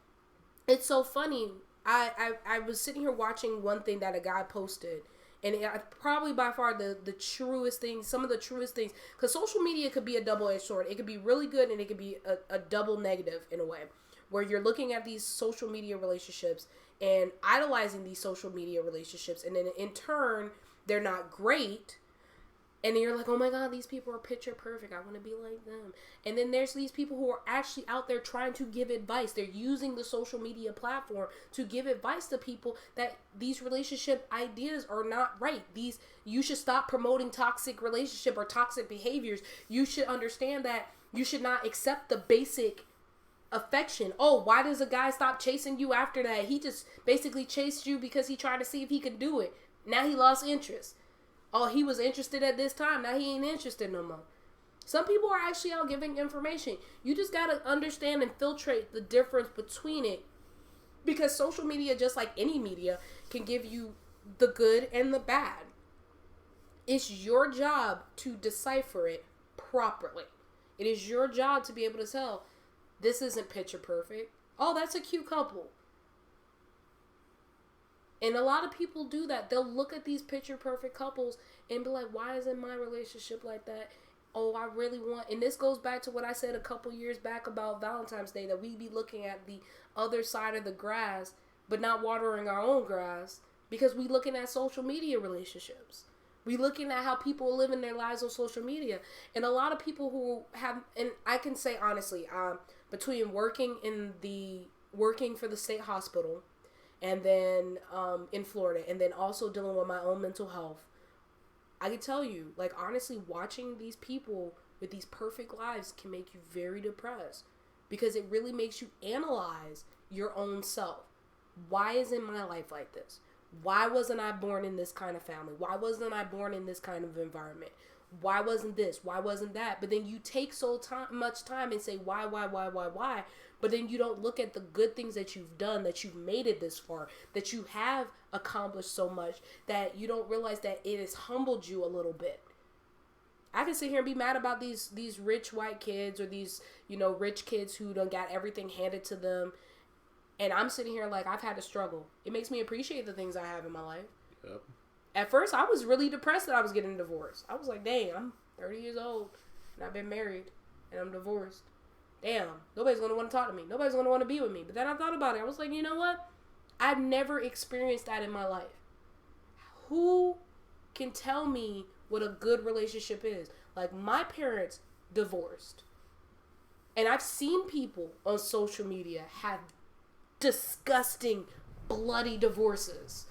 It's so funny. I was sitting here watching one thing that a guy posted. And probably by far the truest things, some of the truest things. Because social media could be a double-edged sword. It could be really good and it could be a double negative in a way. Where you're looking at these social media relationships and idolizing these social media relationships. And then in turn, they're not great. And then you're like, oh my God, these people are picture perfect. I want to be like them. And then there's these people who are actually out there trying to give advice. They're using the social media platform to give advice to people that these relationship ideas are not right. You should stop promoting toxic relationship or toxic behaviors. You should understand that you should not accept the basic affection. Oh, why does a guy stop chasing you after that? He just basically chased you because he tried to see if he could do it. Now he lost interest. Oh, he was interested at this time. Now he ain't interested no more. Some people are actually out giving information. You just got to understand and filtrate the difference between it. Because social media, just like any media, can give you the good and the bad. It's your job to decipher it properly. It is your job to be able to tell, this isn't picture perfect. Oh, that's a cute couple. And a lot of people do that. They'll look at these picture perfect couples and be like, why isn't my relationship like that? Oh, I really want... And this goes back to what I said a couple years back about Valentine's Day, that we be looking at the other side of the grass, but not watering our own grass, because we looking at social media relationships. We looking at how people are living their lives on social media. And a lot of people who have... And I can say honestly, between working for the state hospital, and then in Florida, and then also dealing with my own mental health, I can tell you, like, honestly, watching these people with these perfect lives can make you very depressed, because it really makes you analyze your own self. Why isn't my life like this? Why wasn't I born in this kind of family? Why wasn't I born in this kind of environment? Why wasn't this? Why wasn't that? But then you take much time and say, why? But then you don't look at the good things that you've done, that you've made it this far, that you have accomplished so much, that you don't realize that it has humbled you a little bit. I can sit here and be mad about these rich white kids, or these, rich kids who done got everything handed to them. And I'm sitting here like, I've had to struggle. It makes me appreciate the things I have in my life. Yep. At first, I was really depressed that I was getting divorced. I was like, dang, I'm 30 years old, and I've been married, and I'm divorced. Damn, nobody's going to want to talk to me. Nobody's going to want to be with me. But then I thought about it. I was like, you know what? I've never experienced that in my life. Who can tell me what a good relationship is. Like, my parents divorced. And I've seen people on social media have disgusting, bloody divorces.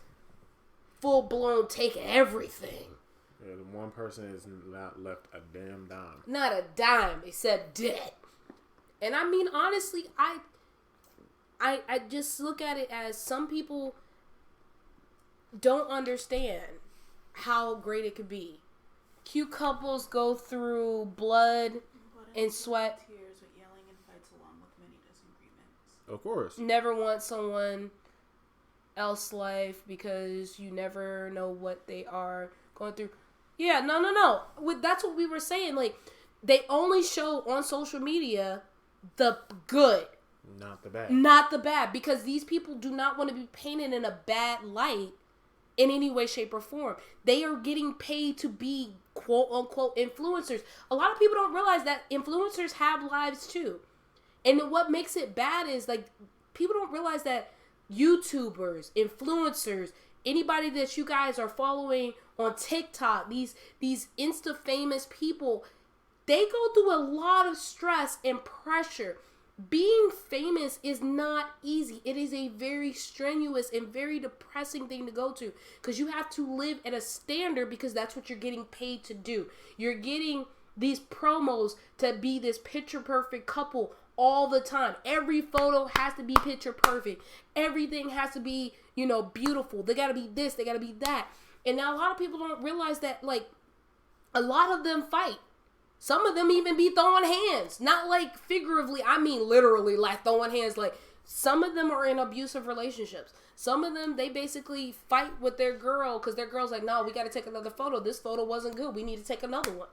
Full-blown, take everything. Yeah, the one person is not left a damn dime. Not a dime, except debt. And I mean, honestly, I just look at it as some people don't understand how great it could be. Cute couples go through blood and sweat. Tears with yelling and fights along with many disagreements. Of course. Never want someone else's life because you never know what they are going through. Yeah, no. That's what we were saying. Like, they only show on social media the good. Not the bad. Not the bad. Because these people do not want to be painted in a bad light in any way, shape, or form. They are getting paid to be quote-unquote influencers. A lot of people don't realize that influencers have lives too. And what makes it bad is, like, people don't realize that YouTubers, influencers, anybody that you guys are following on TikTok, these Insta famous people, they go through a lot of stress and pressure. Being famous is not easy. It is a very strenuous and very depressing thing to go to, because you have to live at a standard, because that's what you're getting paid to do. You're getting these promos to be this picture perfect couple all the time. Every photo has to be picture perfect. Everything has to be, beautiful. They got to be this, they got to be that. And now a lot of people don't realize that, like, a lot of them fight. Some of them even be throwing hands. Not like figuratively, I mean literally, like throwing hands. Like, some of them are in abusive relationships. Some of them, they basically fight with their girl because their girl's like, no, we got to take another photo. This photo wasn't good. We need to take another one.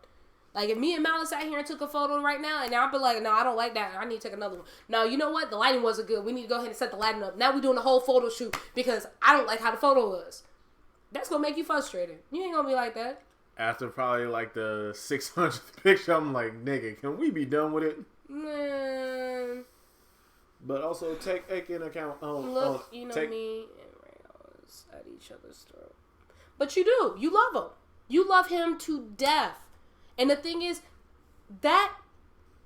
Like, if me and Malice sat here and took a photo right now, and I'd be like, no, I don't like that. I need to take another one. No, you know what? The lighting wasn't good. We need to go ahead and set the lighting up. Now we're doing a whole photo shoot because I don't like how the photo was. That's going to make you frustrated. You ain't going to be like that. After probably like the 600th picture, I'm like, nigga, can we be done with it? Man. But also take in account. Look, me and Ray was at each other's throat. But you do. You love him. You love him to death. And the thing is, that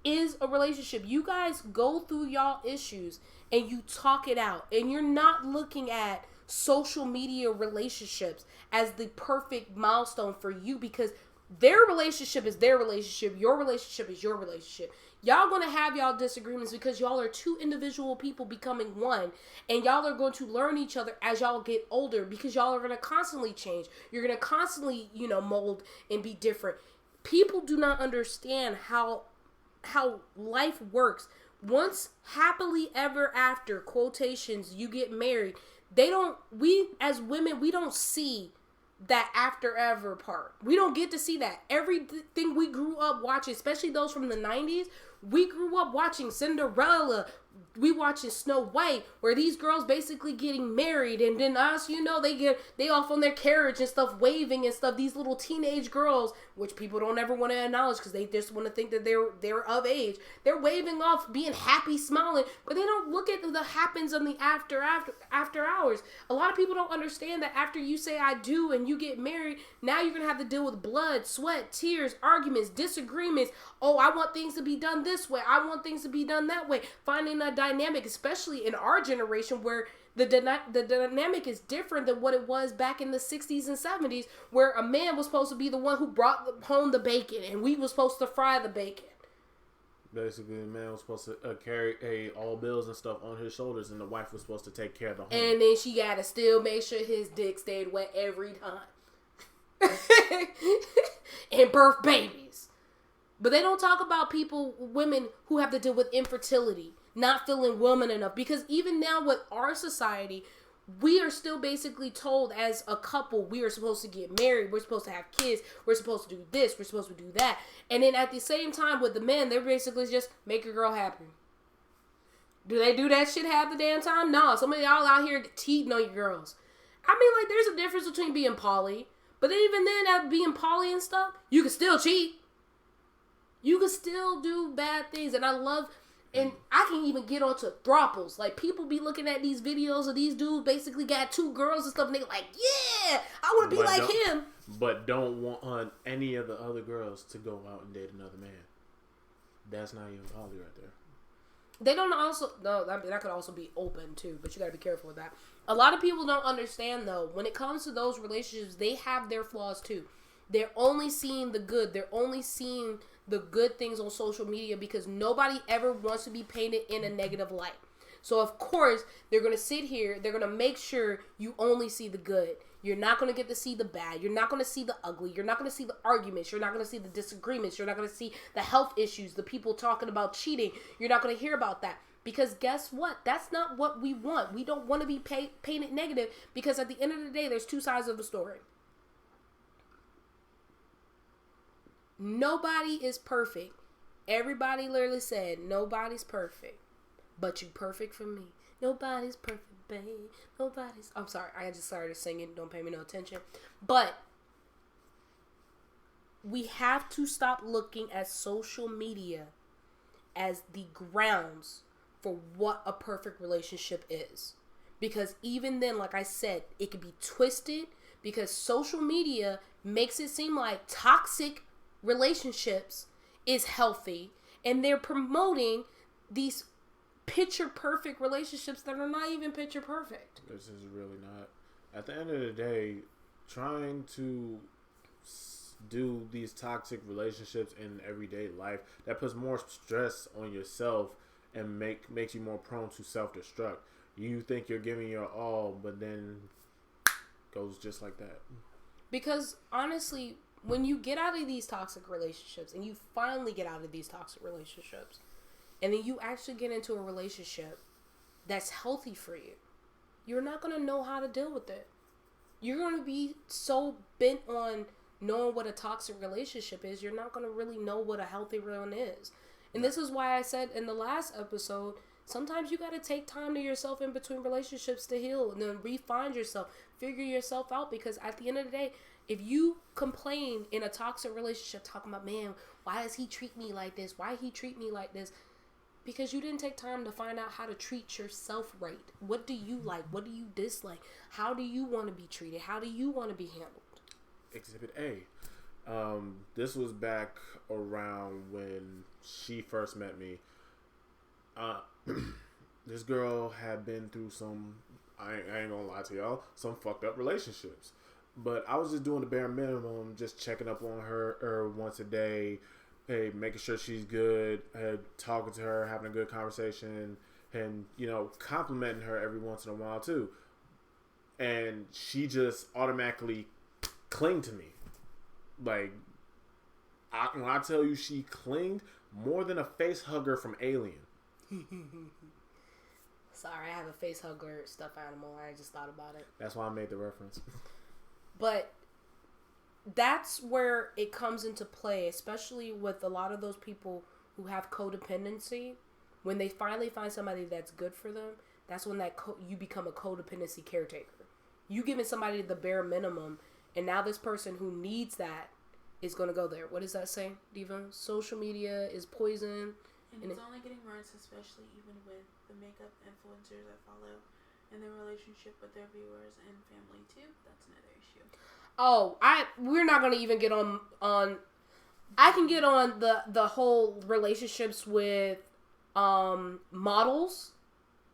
is a relationship. You guys go through y'all issues and you talk it out. And you're not looking at social media relationships as the perfect milestone for you, because their relationship is their relationship. Your relationship is your relationship. Y'all gonna have y'all disagreements because y'all are two individual people becoming one, and y'all are going to learn each other as y'all get older, because y'all are gonna constantly change. You're gonna constantly, mold and be different. People do not understand how life works. Once happily ever after, quotations, you get married, we as women, we don't see that after ever part. We don't get to see that. Everything we grew up watching, especially those from the 90s, we grew up watching Cinderella. We watching Snow White, where these girls basically getting married, and then us, they off on their carriage and stuff, waving and stuff. These little teenage girls, which people don't ever want to acknowledge because they just want to think that they're of age. They're waving off, being happy, smiling, but they don't look at what happens on the after hours. A lot of people don't understand that after you say I do and you get married, now you're gonna have to deal with blood, sweat, tears, arguments, disagreements. Oh, I want things to be done this way. I want things to be done that way. Finding a dynamic, especially in our generation, where the dynamic is different than what it was back in the 60s and 70s, where a man was supposed to be the one who brought home the bacon and we were supposed to fry the bacon. Basically, the man was supposed to carry all bills and stuff on his shoulders, and the wife was supposed to take care of the home. And then she got to still make sure his dick stayed wet every time. And birth babies. But they don't talk about women who have to deal with infertility, not feeling woman enough. Because even now with our society, we are still basically told as a couple, we are supposed to get married, we're supposed to have kids, we're supposed to do this, we're supposed to do that. And then at the same time with the men, they're basically just make your girl happy. Do they do that shit half the damn time? No, some of y'all out here cheating on your girls. I mean, like, there's a difference between being poly, but even then, at being poly and stuff, you can still cheat. You can still do bad things. And I love, And I can even get onto throuples. Like, people be looking at these videos of these dudes basically got 2 girls and stuff, and they like, yeah, I want to be like him. But don't want any of the other girls to go out and date another man. That's not even poly right there. They don't also... No, that could also be open, too. But you got to be careful with that. A lot of people don't understand, though. When it comes to those relationships, they have their flaws, too. They're only seeing the good. They're only seeing the good things on social media because nobody ever wants to be painted in a negative light. So, of course, they're going to sit here. They're going to make sure you only see the good. You're not going to get to see the bad. You're not going to see the ugly. You're not going to see the arguments. You're not going to see the disagreements. You're not going to see the health issues, the people talking about cheating. You're not going to hear about that. Because guess what? That's not what we want. We don't want to be painted negative because at the end of the day, there's 2 sides of the story. Nobody is perfect. Everybody literally said, nobody's perfect. But you perfect for me. Nobody's perfect, babe. Nobody's... I'm sorry. I just started singing. Don't pay me no attention. But we have to stop looking at social media as the grounds for what a perfect relationship is. Because even then, like I said, it could be twisted because social media makes it seem like toxic relationships is healthy. And they're promoting these picture perfect relationships that are not even picture perfect. This is really not. At the end of the day, trying to do these toxic relationships in everyday life, that puts more stress on yourself and makes you more prone to self-destruct. You think you're giving your all, but then goes just like that. Because honestly, when you get out of these toxic relationships and you finally get out of these toxic relationships and then you actually get into a relationship that's healthy for you, you're not going to know how to deal with it. You're going to be so bent on knowing what a toxic relationship is, you're not going to really know what a healthy one is. And this is why I said in the last episode, sometimes you got to take time to yourself in between relationships to heal and then refine yourself, figure yourself out, because at the end of the day, if you complain in a toxic relationship talking about, man, why does he treat me like this? Why he treat me like this? Because you didn't take time to find out how to treat yourself right. What do you like? What do you dislike? How do you want to be treated? How do you want to be handled? Exhibit A. This was back around when she first met me. This girl had been through some, I ain't gonna lie to y'all, some fucked up relationships. But I was just doing the bare minimum, just checking up on her once a day, hey, making sure she's good, talking to her, having a good conversation, and, you know, complimenting her every once in a while too. And she just automatically clinged to me. Like, when I tell you she clinged, more than a face hugger from Alien. Sorry, I have a face hugger stuffed animal. I just thought about it. That's why I made the reference. But that's where it comes into play, especially with a lot of those people who have codependency. When they finally find somebody that's good for them, that's when you become a codependency caretaker. You giving somebody the bare minimum, and now this person who needs that is going to go there. What does that say, Diva? Social media is poison. And it's only getting worse, especially even with the makeup influencers I follow and their relationship with their viewers and family too. That's another issue. Oh, we're not going to even get on I can get on the whole relationships with models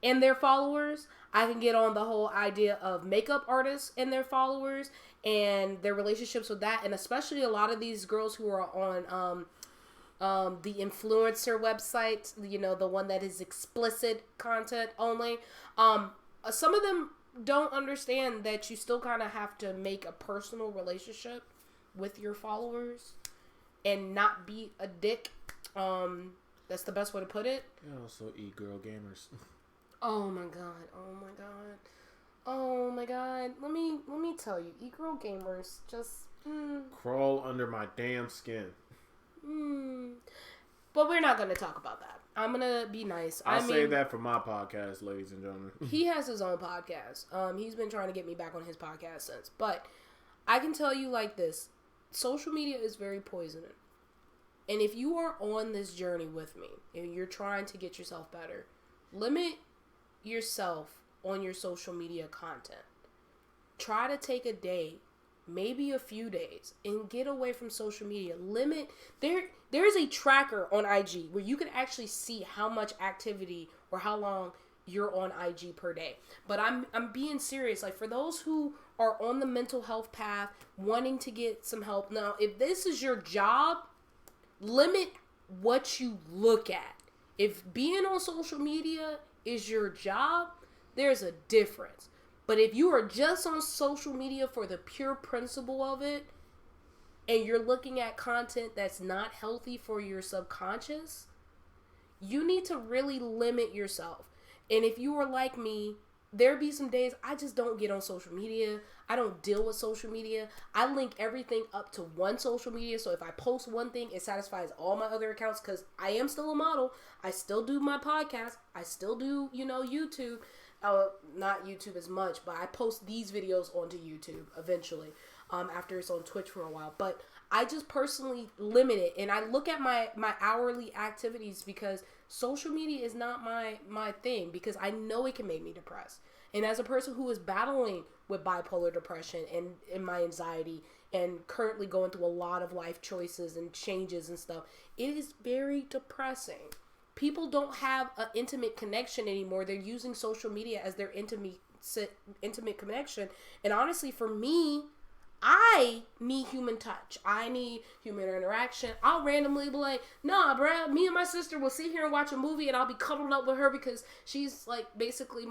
and their followers. I can get on the whole idea of makeup artists and their followers and their relationships with that, and especially a lot of these girls who are on the influencer website, you know, the one that is explicit content only. Some of them don't understand that you still kind of have to make a personal relationship with your followers and not be a dick. That's the best way to put it. And also e-girl gamers. Oh my god. Oh my god. Oh my god. Let me tell you, e-girl gamers just crawl under my damn skin. But we're not going to talk about that. I'm going to be nice. I'll say that for my podcast, ladies and gentlemen. He has his own podcast. He's been trying to get me back on his podcast since. But I can tell you like this. Social media is very poisonous. And if you are on this journey with me and you're trying to get yourself better, limit yourself on your social media content. Try to take a day, maybe a few days, and get away from social media. Limit. There's a tracker on IG where you can actually see how much activity or how long you're on IG per day. But I'm being serious. Like, for those who are on the mental health path, wanting to get some help. Now, if this is your job, limit what you look at. If being on social media is your job, there's a difference. But if you are just on social media for the pure principle of it, and you're looking at content that's not healthy for your subconscious, you need to really limit yourself. And if you are like me, there be some days I just don't get on social media. I don't deal with social media. I link everything up to one social media. So if I post one thing, it satisfies all my other accounts, because I am still a model. I still do my podcast. I still do, YouTube. Not YouTube as much, but I post these videos onto YouTube eventually, after it's on Twitch for a while. But I just personally limit it, and I look at my hourly activities, because social media is not my thing, because I know it can make me depressed. And as a person who is battling with bipolar depression and my anxiety, and currently going through a lot of life choices and changes and stuff, it is very depressing. People don't have an intimate connection anymore. They're using social media as their intimate connection. And honestly, for me, I need human touch. I need human interaction. I'll randomly be like, nah, bruh, me and my sister will sit here and watch a movie, and I'll be cuddled up with her, because she's like basically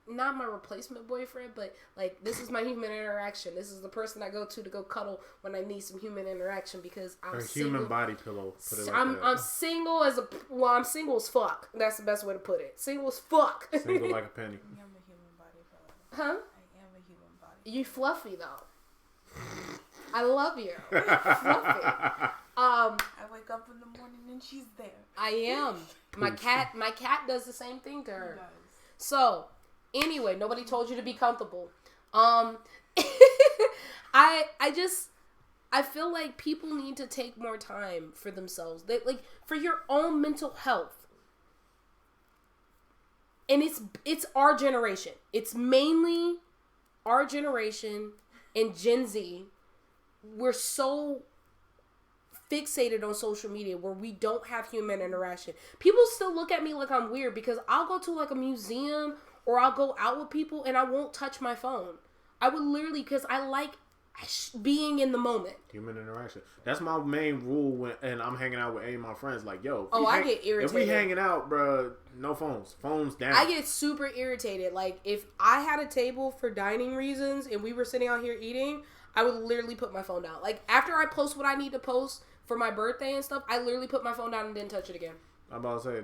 not my replacement boyfriend, but like, this is my human interaction. This is the person I go to go cuddle when I need some human interaction, because I'm single. Human body pillow. Put it like I'm that. single I'm single as fuck. That's the best way to put it. Single as fuck. Single like a penny. I am a human body pillow. Huh? I am a human body. You fluffy though. I love you. Fluffy. I wake up in the morning and she's there. I am. My cat does the same thing to her. She does. So, anyway, nobody told you to be comfortable. I feel like people need to take more time for themselves. Like, for your own mental health. And it's our generation. It's mainly our generation and Gen Z. We're so fixated on social media where we don't have human interaction. People still look at me like I'm weird, because I'll go to like a museum or I'll go out with people and I won't touch my phone. I would literally, because I like being in the moment. Human interaction. That's my main rule and I'm hanging out with any of my friends. Like, yo. I get irritated. If we hanging out, bro, no phones. Phones down. I get super irritated. Like, if I had a table for dining reasons and we were sitting out here eating, I would literally put my phone down. Like, after I post what I need to post for my birthday and stuff, I literally put my phone down and didn't touch it again. I'm about to say,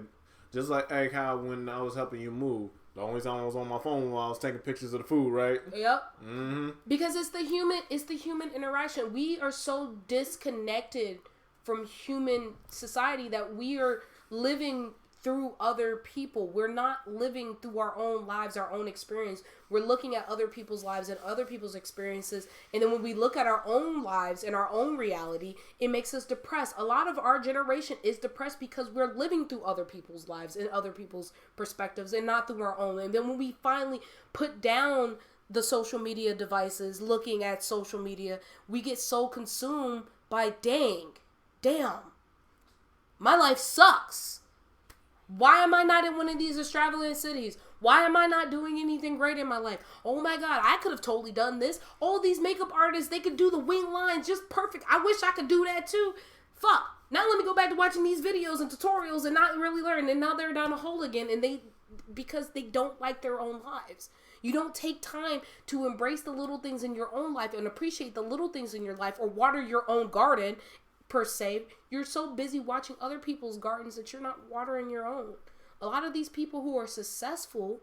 just like how when I was helping you move, the only time I was on my phone while I was taking pictures of the food, right? Yep. Mm-hmm. Because it's the human interaction. We are so disconnected from human society that we are living through other people. We're not living through our own lives, our own experience. We're looking at other people's lives and other people's experiences. And then when we look at our own lives and our own reality, it makes us depressed. A lot of our generation is depressed because we're living through other people's lives and other people's perspectives and not through our own. And then when we finally put down the social media devices, looking at social media, we get so consumed by damn, my life sucks. Why am I not in one of these extravagant cities? Why am I not doing anything great in my life? Oh my God, I could have totally done this. All these makeup artists, they could do the wing lines just perfect. I wish I could do that too. Fuck. Now let me go back to watching these videos and tutorials and not really learn. And now they're down a hole again, and because they don't like their own lives. You don't take time to embrace the little things in your own life and appreciate the little things in your life, or water your own garden per se. You're so busy watching other people's gardens that you're not watering your own. A lot of these people who are successful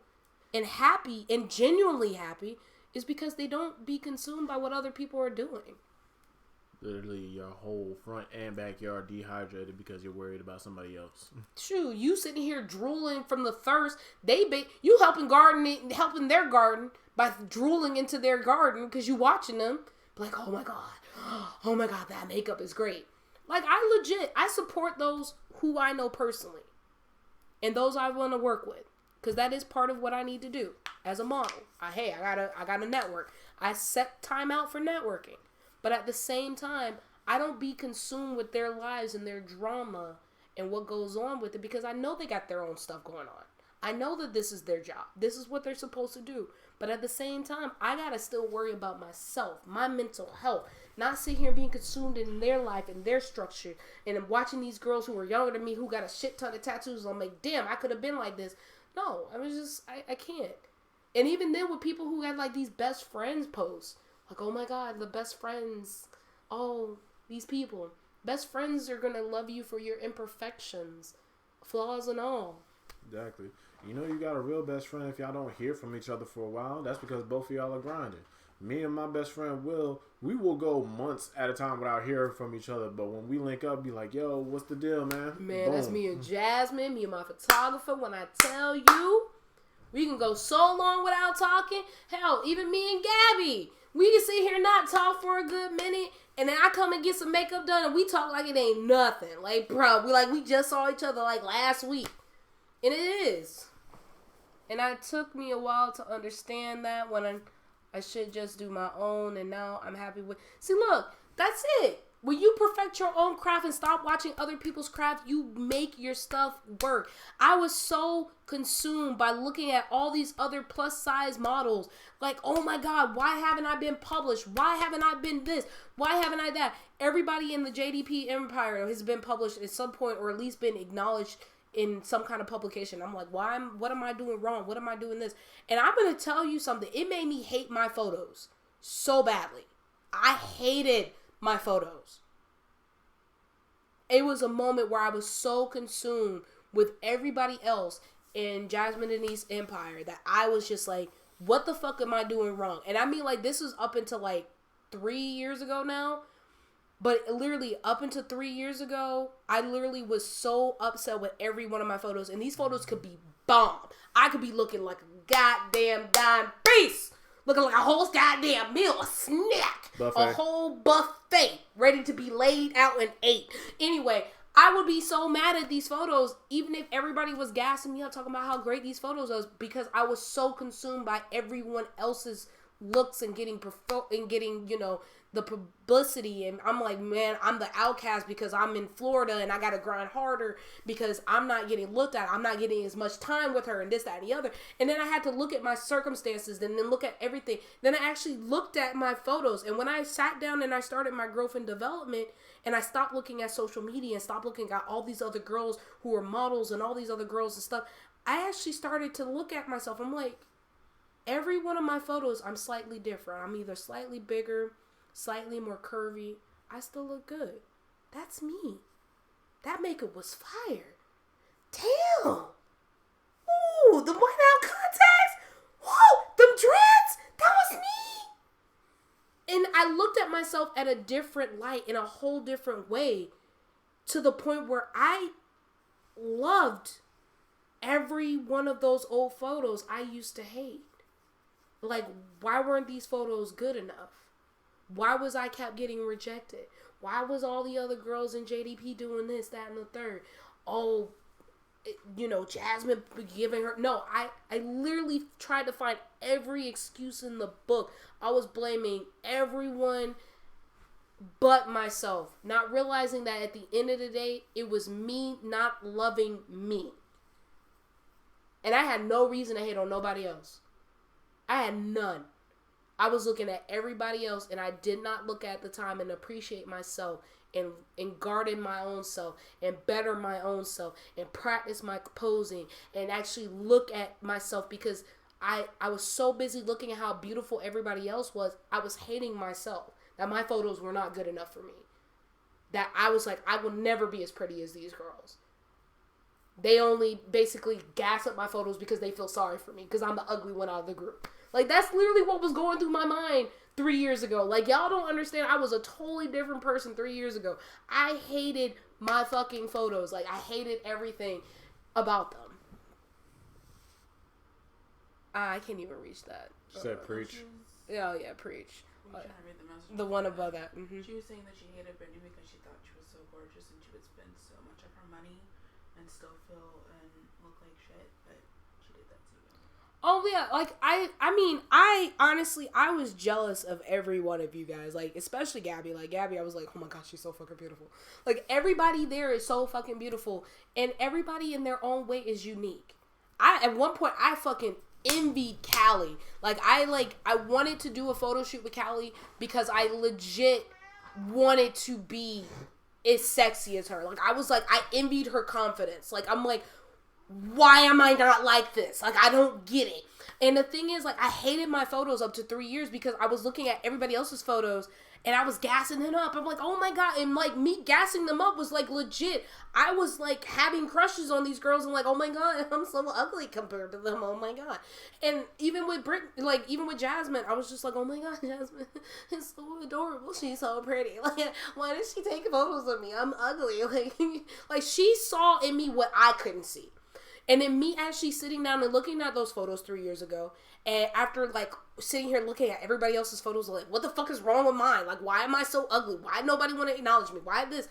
and happy and genuinely happy is because they don't be consumed by what other people are doing. Literally your whole front and backyard dehydrated because you're worried about somebody else. Shoot, you sitting here drooling from the thirst. You helping their garden by drooling into their garden because you watching them. Like, oh my God, that makeup is great. Like, I support those who I know personally. And those I want to work with. Because that is part of what I need to do as a model. I gotta network. I set time out for networking. But at the same time, I don't be consumed with their lives and their drama and what goes on with it, because I know they got their own stuff going on. I know that this is their job. This is what they're supposed to do. But at the same time, I gotta still worry about myself, my mental health. Not sit here being consumed in their life and their structure. And I'm watching these girls who are younger than me who got a shit ton of tattoos. I'm like, damn, I could have been like this. No, I can't. And even then with people who had like these best friends posts. Like, oh my God, the best friends. Oh, these people. Best friends are going to love you for your imperfections. Flaws and all. Exactly. You know you got a real best friend if y'all don't hear from each other for a while. That's because both of y'all are grinding. Me and my best friend Will, we will go months at a time without hearing from each other. But when we link up, be like, yo, what's the deal, man? Man, Boom. That's me and Jasmine, me and my photographer. When I tell you, we can go so long without talking. Hell, even me and Gabby, we can sit here and not talk for a good minute. And then I come and get some makeup done and we talk like it ain't nothing. Like, bro, we just saw each other like last week. And it is. And it took me a while to understand that when I should just do my own, and now I'm happy with... See, look, that's it. When you perfect your own craft and stop watching other people's craft, you make your stuff work. I was so consumed by looking at all these other plus size models. Like, oh my God, why haven't I been published? Why haven't I been this? Why haven't I that? Everybody in the JDP empire has been published at some point, or at least been acknowledged in some kind of publication. I'm like, what am I doing wrong? What am I doing this? And I'm going to tell you something. It made me hate my photos so badly. I hated my photos. It was a moment where I was so consumed with everybody else in Jasmine Denise Empire that I was just like, what the fuck am I doing wrong? And I mean, like, this was up until like 3 years ago now. But literally up until 3 years ago, I literally was so upset with every one of my photos. And these photos could be bomb. I could be looking like a goddamn dime piece. Looking like a whole goddamn meal, a snack. Buffet. A whole buffet ready to be laid out and ate. Anyway, I would be so mad at these photos, even if everybody was gassing me up talking about how great these photos was, because I was so consumed by everyone else's looks and getting, you know, the publicity. And I'm like, man, I'm the outcast because I'm in Florida and I gotta grind harder because I'm not getting looked at. I'm not getting as much time with her and this, that, and the other. And then I had to look at my circumstances and then look at everything. Then I actually looked at my photos. And when I sat down and I started my growth and development and I stopped looking at social media and stopped looking at all these other girls who are models and all these other girls and stuff, I actually started to look at myself. I'm like, every one of my photos, I'm slightly different. I'm either slightly bigger, slightly more curvy. I still look good. That's me. That makeup was fire. Damn. Ooh, the white out contacts. Whoa, them dreads. That was me. And I looked at myself at a different light, in a whole different way, to the point where I loved every one of those old photos I used to hate. Like, why weren't these photos good enough? Why was I kept getting rejected? Why was all the other girls in JDP doing this, that, and the third? Oh, you know, Jasmine giving her... No, I literally tried to find every excuse in the book. I was blaming everyone but myself. Not realizing that at the end of the day, it was me not loving me. And I had no reason to hate on nobody else. I had none. I was looking at everybody else, and I did not look at the time and appreciate myself and garden my own self and better my own self and practice my posing and actually look at myself, because I was so busy looking at how beautiful everybody else was. I was hating myself that my photos were not good enough for me. That I was like, I will never be as pretty as these girls. They only basically gas up my photos because they feel sorry for me because I'm the ugly one out of the group. Like, that's literally what was going through my mind 3 years ago. Like, y'all don't understand. I was a totally different person 3 years ago. I hated my fucking photos. Like, I hated everything about them. I can't even reach that. She said preach. Oh, yeah, preach. Were you trying to read the message? The one above that. Mm-hmm. She was saying that she hated Britney because she thought she was so gorgeous and she would spend so much of her money and still feel and look like shit, but she did that to you. Oh yeah, like I honestly I was jealous of every one of you guys, like especially Gabby. Like Gabby, I was like, oh my gosh, she's so fucking beautiful. Like everybody there is so fucking beautiful, and everybody in their own way is unique. At one point I fucking envied Callie. Like I wanted to do a photo shoot with Callie because I legit wanted to be as sexy as her. Like I was like, I envied her confidence. Like I'm like, why am I not like this? Like, I don't get it. And the thing is, like, I hated my photos up to 3 years because I was looking at everybody else's photos and I was gassing them up. I'm like, oh my God. And, like, me gassing them up was, like, legit. I was, like, having crushes on these girls and, like, oh my God, I'm so ugly compared to them. Oh my God. And even with even with Jasmine, I was just like, oh my God, Jasmine is so adorable. She's so pretty. Like, why did she take photos of me? I'm ugly. Like she saw in me what I couldn't see. And then me actually sitting down and looking at those photos 3 years ago, and after like sitting here looking at everybody else's photos, like what the fuck is wrong with mine? Like why am I so ugly? Why nobody want to acknowledge me? Why this?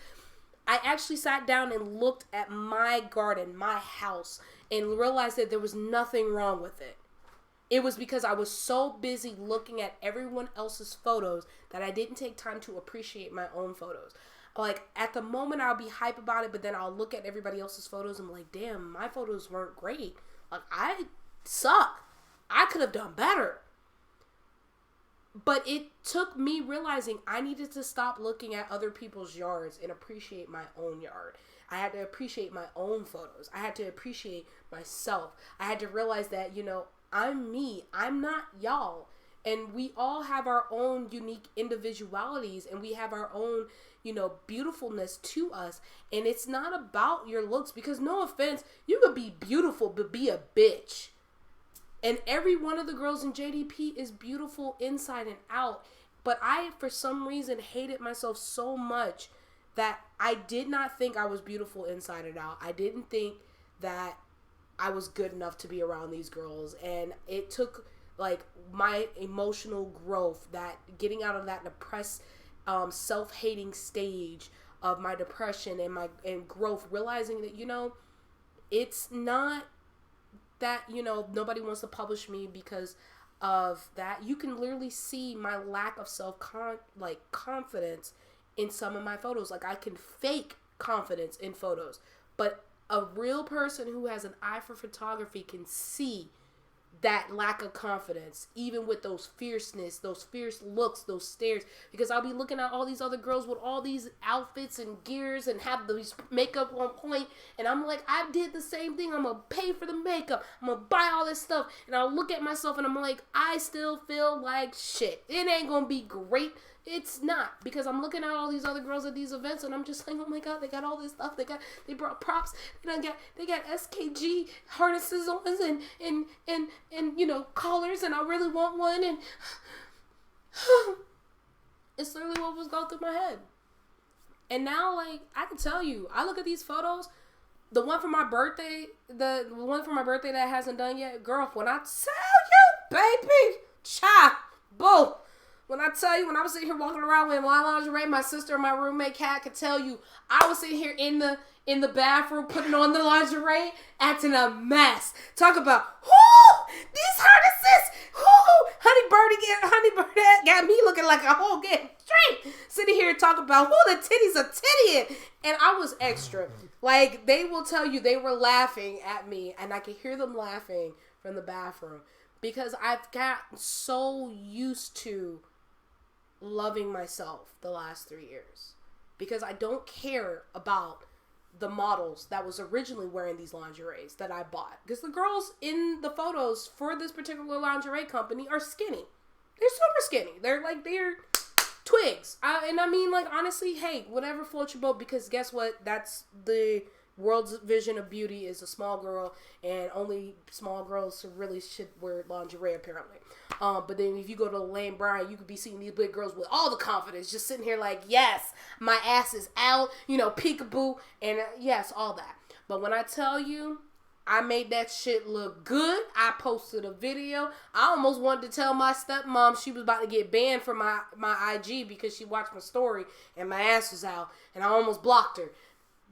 I actually sat down and looked at my garden, my house, and realized that there was nothing wrong with it. It was because I was so busy looking at everyone else's photos that I didn't take time to appreciate my own photos. Like, at the moment, I'll be hype about it, but then I'll look at everybody else's photos and I'm like, damn, my photos weren't great. Like, I suck. I could have done better. But it took me realizing I needed to stop looking at other people's yards and appreciate my own yard. I had to appreciate my own photos. I had to appreciate myself. I had to realize that, I'm me. I'm not y'all. And we all have our own unique individualities and we have our own, beautifulness to us. And it's not about your looks because no offense, you could be beautiful but be a bitch. And every one of the girls in JDP is beautiful inside and out. But I, for some reason, hated myself so much that I did not think I was beautiful inside and out. I didn't think that I was good enough to be around these girls. And it took like my emotional growth, that getting out of that depressed, self-hating stage of my depression and growth, realizing that, it's not that, nobody wants to publish me because of that. You can literally see my lack of confidence in some of my photos. Like I can fake confidence in photos, but a real person who has an eye for photography can see that lack of confidence, even with those fierceness, those fierce looks, those stares, because I'll be looking at all these other girls with all these outfits and gears and have these makeup on point, and I'm like, I did the same thing. I'm gonna pay for the makeup, I'm gonna buy all this stuff, and I'll look at myself and I'm like, I still feel like shit. It ain't gonna be great. It's not, because I'm looking at all these other girls at these events and I'm just like, oh my God, they got all this stuff. They brought props. They got SKG harnesses on and collars, and I really want one, and it's literally what was going through my head. And now, like, I can tell you, I look at these photos, the one for my birthday, that hasn't done yet, girl, when I tell you, baby, boo. When I tell you, when I was sitting here walking around with my lingerie, my sister and my roommate Kat could tell you, I was sitting here in the bathroom putting on the lingerie, acting a mess. Talk about, these harnesses, Honey Birdie got me looking like a whole getting straight. Sitting here talking about, the titties are tittying. And I was extra. Like, they will tell you they were laughing at me, and I could hear them laughing from the bathroom. Because I've gotten so used to loving myself the last 3 years, because I don't care about the models that was originally wearing these lingeries that I bought, because the girls in the photos for this particular lingerie company are skinny. They're super skinny. They're twigs. And I mean, like, honestly, hey, whatever floats your boat, because guess what? That's the world's vision of beauty, is a small girl, and only small girls really should wear lingerie, apparently. But then if you go to Lane Bryant, you could be seeing these big girls with all the confidence, just sitting here like, yes, my ass is out, peekaboo, and yes, all that. But when I tell you, I made that shit look good. I posted a video. I almost wanted to tell my stepmom she was about to get banned from my IG because she watched my story and my ass was out, and I almost blocked her.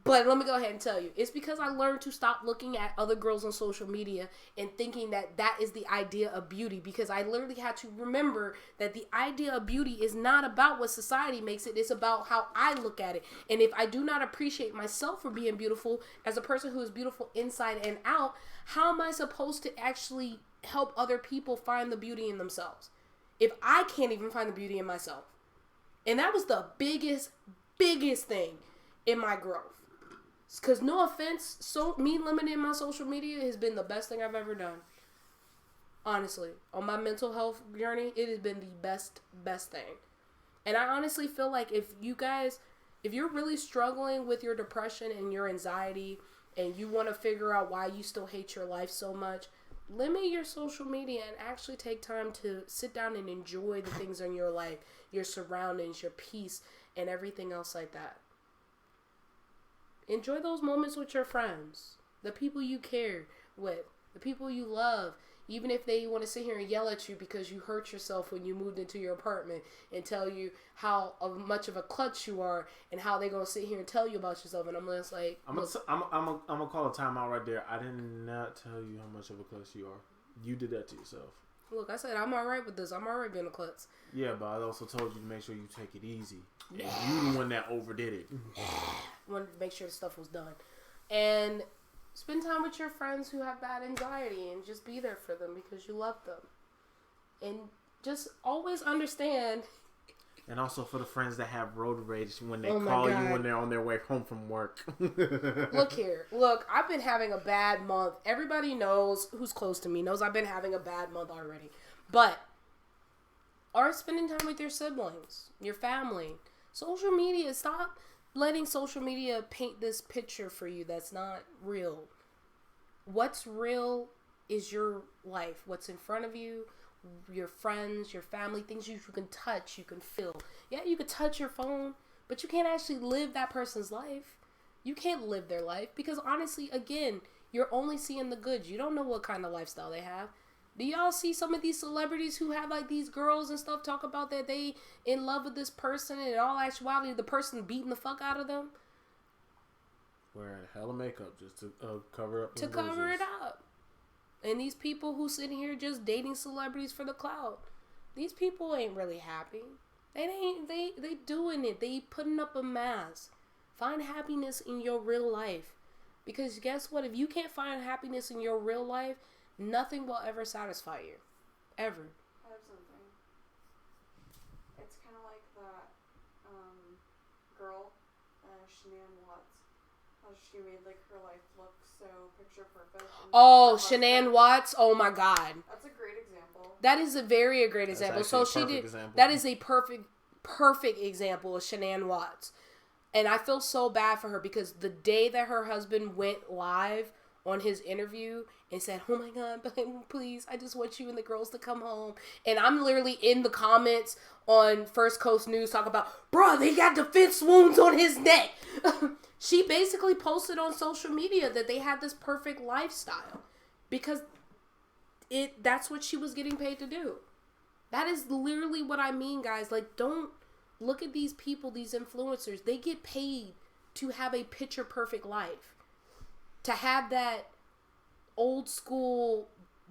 But let me go ahead and tell you, it's because I learned to stop looking at other girls on social media and thinking that that is the idea of beauty, because I literally had to remember that the idea of beauty is not about what society makes it. It's about how I look at it. And if I do not appreciate myself for being beautiful as a person who is beautiful inside and out, how am I supposed to actually help other people find the beauty in themselves if I can't even find the beauty in myself? And that was the biggest thing in my growth. Because no offense, me limiting my social media has been the best thing I've ever done. Honestly, on my mental health journey, it has been the best thing. And I honestly feel like if you're really struggling with your depression and your anxiety, and you want to figure out why you still hate your life so much, limit your social media and actually take time to sit down and enjoy the things in your life, your surroundings, your peace, and everything else like that. Enjoy those moments with your friends, the people you care with, the people you love, even if they want to sit here and yell at you because you hurt yourself when you moved into your apartment and tell you how much of a klutz you are and how they're going to sit here and tell you about yourself. And I'm just like... I'm going to call a timeout right there. I did not tell you how much of a klutz you are. You did that to yourself. Look, I said I'm all right with this. I'm all right being a klutz. Yeah, but I also told you to make sure you take it easy. And you the one that overdid it. Wanted to make sure the stuff was done. And spend time with your friends who have bad anxiety and just be there for them because you love them. And just always understand. And also for the friends that have road rage when they call you when they're on their way home from work. Look, I've been having a bad month. Everybody knows who's close to me knows I've been having a bad month already. But are spending time with your siblings, your family. Social media, stop letting social media paint this picture for you that's not real. What's real is your life. What's in front of you, your friends, your family, things you can touch, you can feel. Yeah, you can touch your phone, but you can't actually live that person's life. You can't live their life because honestly, again, you're only seeing the goods. You don't know what kind of lifestyle they have. Do y'all see some of these celebrities who have like these girls and stuff talk about that they in love with this person and in all actuality the person beating the fuck out of them? Wearing hella makeup just to cover up. To cover it up. And these people who sit here just dating celebrities for the clout. These people ain't really happy. They doing it. They putting up a mask. Find happiness in your real life. Because guess what? If you can't find happiness in your real life, nothing will ever satisfy you. Ever. I have something. It's kind of like that girl, Shanann Watts. How she made like her life look so picture perfect. Oh, Shanann Watts. Oh my God. That's a great example. That is a great example. So she did. Example. That is a perfect example of Shanann Watts. And I feel so bad for her because the day that her husband went live on his interview and said, "Oh my God, please, I just want you and the girls to come home." And I'm literally in the comments on First Coast News talking about, "Bruh, they got defense wounds on his neck." She basically posted on social media that they had this perfect lifestyle because that's what she was getting paid to do. That is literally what I mean, guys. Like, don't look at these people, these influencers. They get paid to have a picture perfect life. To have that old school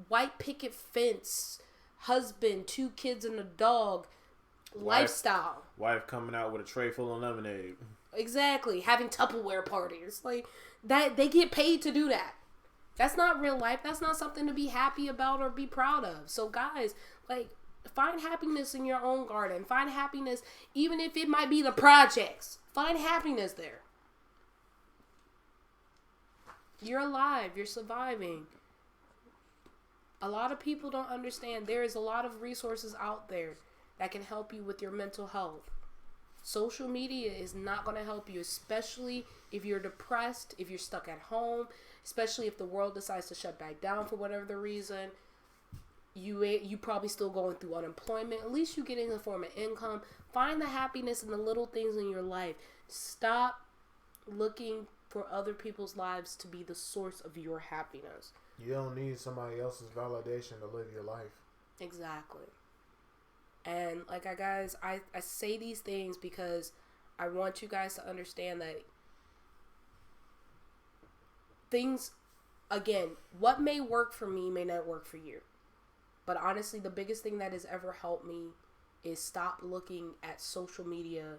white picket fence, husband, 2 kids and a dog lifestyle. Wife coming out with a tray full of lemonade. Exactly. Having Tupperware parties. Like, that, they get paid to do that. That's not real life. That's not something to be happy about or be proud of. So guys, like, find happiness in your own garden. Find happiness, even if it might be the projects. Find happiness there. You're alive. You're surviving. A lot of people don't understand there is a lot of resources out there that can help you with your mental health. Social media is not going to help you, especially if you're depressed, if you're stuck at home, especially if the world decides to shut back down for whatever the reason. You probably still going through unemployment. At least you getting a form of income. Find the happiness in the little things in your life. Stop looking for other people's lives to be the source of your happiness. You don't need somebody else's validation to live your life. Exactly. And like I say these things because I want you guys to understand that things, again, what may work for me may not work for you. But honestly, the biggest thing that has ever helped me is stop looking at social media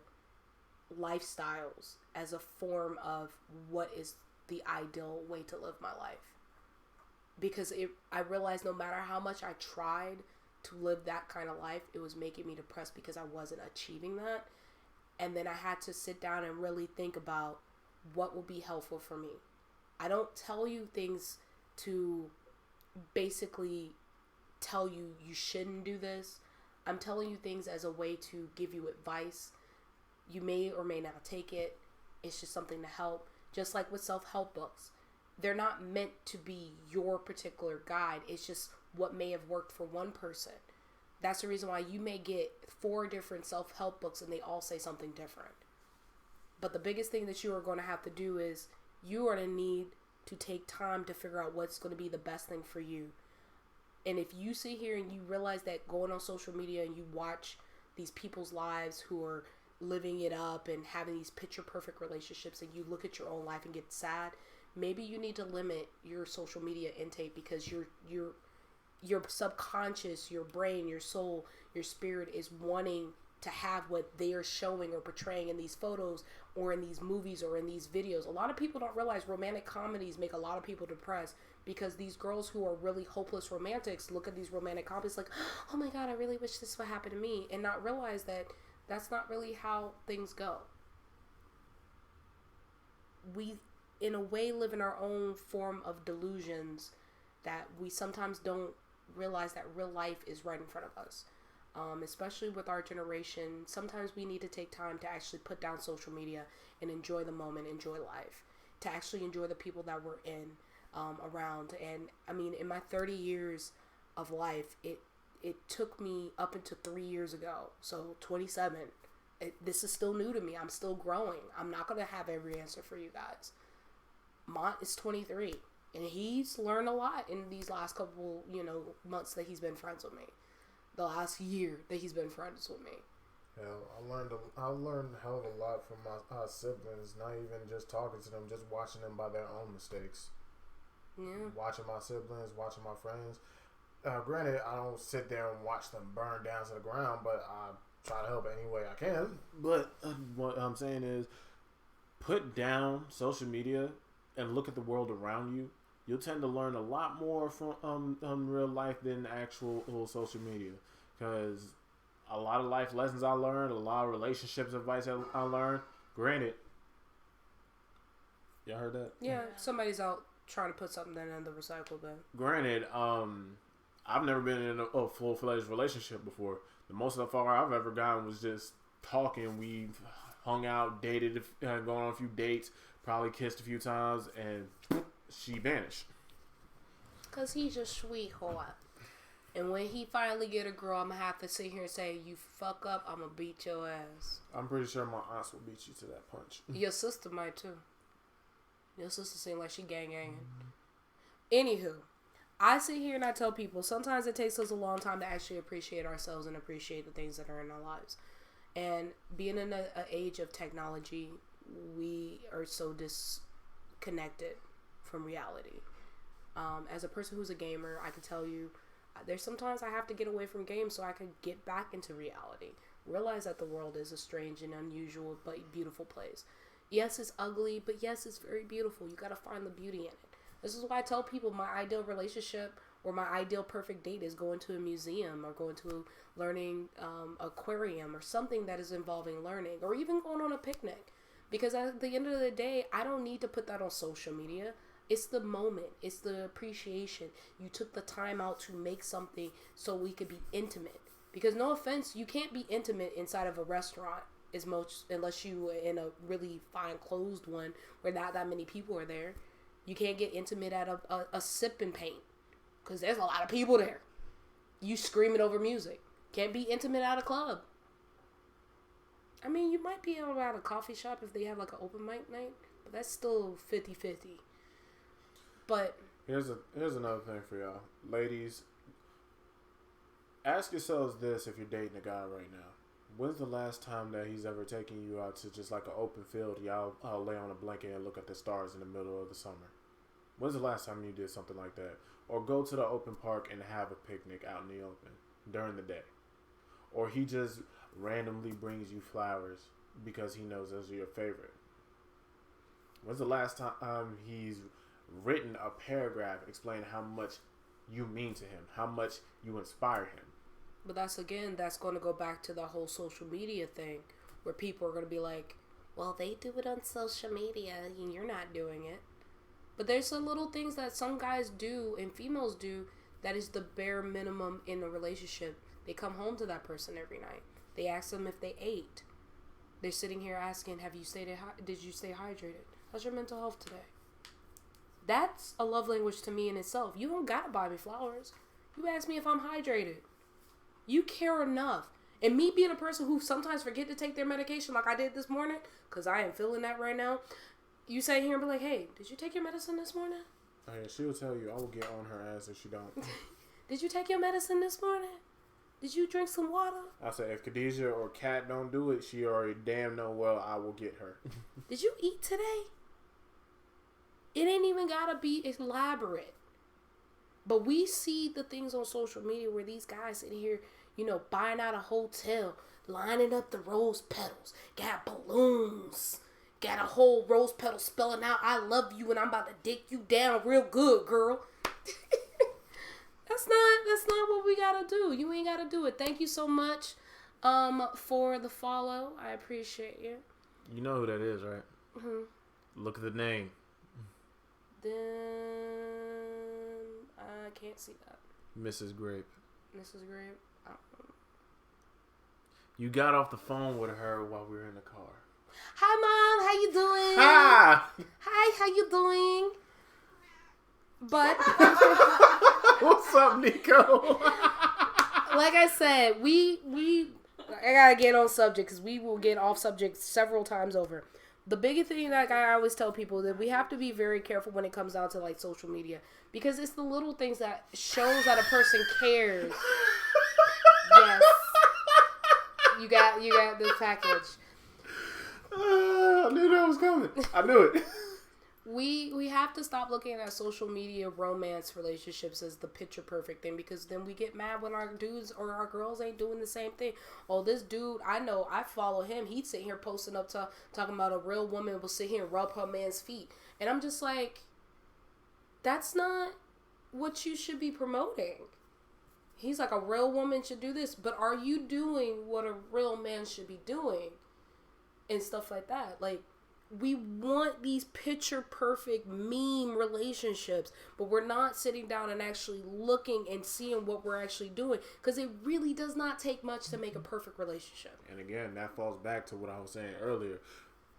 lifestyles as a form of what is the ideal way to live my life. Because I realized no matter how much I tried to live that kind of life, it was making me depressed because I wasn't achieving that. And then I had to sit down and really think about what would be helpful for me. I don't tell you things to basically tell you you shouldn't do this. I'm telling you things as a way to give you advice. You may or may not take it. It's just something to help. Just like with self-help books. They're not meant to be your particular guide. It's just what may have worked for one person. That's the reason why you may get 4 different self-help books and they all say something different. But the biggest thing that you are going to have to do is you are going to need to take time to figure out what's going to be the best thing for you. And if you sit here and you realize that going on social media and you watch these people's lives who are living it up and having these picture perfect relationships and you look at your own life and get sad, maybe you need to limit your social media intake because your subconscious, your brain, your soul, your spirit is wanting to have what they are showing or portraying in these photos or in these movies or in these videos. A lot of people don't realize romantic comedies make a lot of people depressed because these girls who are really hopeless romantics look at these romantic comedies like, oh my God, I really wish this would happen to me, and not realize that that's not really how things go. We, in a way, live in our own form of delusions that we sometimes don't realize that real life is right in front of us. Especially with our generation, sometimes we need to take time to actually put down social media and enjoy the moment, enjoy life, to actually enjoy the people that we're around. And I mean, in my 30 years of life, it took me up until 3 years ago, so 27. This is still new to me. I'm still growing. I'm not going to have every answer for you guys. Mont is 23, and he's learned a lot in these last couple, months that he's been friends with me. The last year that he's been friends with me. Yeah, I learned a hell of a lot from my siblings. Not even just talking to them, just watching them by their own mistakes. Yeah. Watching my siblings, watching my friends. Granted, I don't sit there and watch them burn down to the ground, but I try to help any way I can. But what I'm saying is, put down social media and look at the world around you. You'll tend to learn a lot more from real life than actual social media. Because a lot of life lessons I learned, a lot of relationships advice I learned. Granted, y'all heard that? Yeah, somebody's out trying to put something in the recycle bin. Granted, I've never been in a full-fledged relationship before. The most of the far I've ever gotten was just talking. We've hung out, dated, gone on a few dates, probably kissed a few times, and she vanished. Cause he's a sweetheart. And when he finally get a girl, I'm gonna have to sit here and say, you fuck up, I'm gonna beat your ass. I'm pretty sure my aunts will beat you to that punch. Your sister might too. Your sister seems like she gang-ganging. Anywho, I sit here and I tell people, sometimes it takes us a long time to actually appreciate ourselves and appreciate the things that are in our lives. And being in an age of technology, we are so disconnected from reality. As a person who's a gamer, I can tell you, there's sometimes I have to get away from games so I can get back into reality. Realize that the world is a strange and unusual but beautiful place. Yes, it's ugly, but yes, it's very beautiful. You gotta find the beauty in it. This is why I tell people my ideal relationship or my ideal perfect date is going to a museum or going to a learning aquarium or something that is involving learning, or even going on a picnic. Because at the end of the day, I don't need to put that on social media. It's the moment. It's the appreciation. You took the time out to make something so we could be intimate. Because no offense, you can't be intimate inside of a restaurant as much unless you are in a really fine closed one where not that many people are there. You can't get intimate at a sip and paint because there's a lot of people there. You screaming over music. Can't be intimate at a club. I mean, you might be able to at a coffee shop if they have like an open mic night, but That's still 50-50. But here's another thing for y'all. Ladies, ask yourselves this if you're dating a guy right now. When's the last time that he's ever taken you out to just like an open field? Y'all lay on a blanket and look at the stars in the middle of the summer. When's the last time you did something like that? Or go to the open park and have a picnic out in the open during the day. Or he just randomly brings you flowers because he knows those are your favorite. When's the last time he's written a paragraph explaining how much you mean to him, how much you inspire him? But that's going to go back to the whole social media thing where people are going to be like, well, they do it on social media and you're not doing it. But there's some little things that some guys do and females do that is the bare minimum in a relationship. They come home to that person every night. They ask them if they ate. They're sitting here asking, did you stay hydrated? How's your mental health today? That's a love language to me in itself. You don't gotta buy me flowers. You ask me if I'm hydrated. You care enough. And me being a person who sometimes forget to take their medication like I did this morning, because I am feeling that right now, you sit here and be like, hey, did you take your medicine this morning? Oh, yeah, she will tell you. I will get on her ass if she don't. Did you take your medicine this morning? Did you drink some water? I said, if Khadijah or Kat don't do it, she already damn know well I will get her. Did you eat today? It ain't even gotta be elaborate. But we see the things on social media where these guys sitting here, buying out a hotel, lining up the rose petals, got balloons, got a whole rose petal spelling out, I love you and I'm about to dick you down real good, girl. That's not what we gotta do. You ain't gotta do it. Thank you so much for the follow. I appreciate you. You know who that is, right? Mm-hmm. Look at the name. Then I can't see that. Mrs. Grape. Mrs. Grape. You got off the phone with her while we were in the car. Hi, Mom. How you doing? Hi, how you doing? But what's up, Nico? like I said, I gotta get on subject because we will get off subject several times over. The biggest thing that I always tell people that we have to be very careful when it comes down to like social media because it's the little things that shows that a person cares. Yes, you got this package. I knew that was coming. I knew it. We have to stop looking at social media romance relationships as the picture perfect thing because then we get mad when our dudes or our girls ain't doing the same thing. Oh, this dude, I know, I follow him. He'd sit here posting up to talking about a real woman will sit here and rub her man's feet. And I'm just like, that's not what you should be promoting. He's like, a real woman should do this. But are you doing what a real man should be doing? And stuff like that. Like, we want these picture perfect meme relationships, but we're not sitting down and actually looking and seeing what we're actually doing because it really does not take much to make a perfect relationship. And again, that falls back to what I was saying earlier.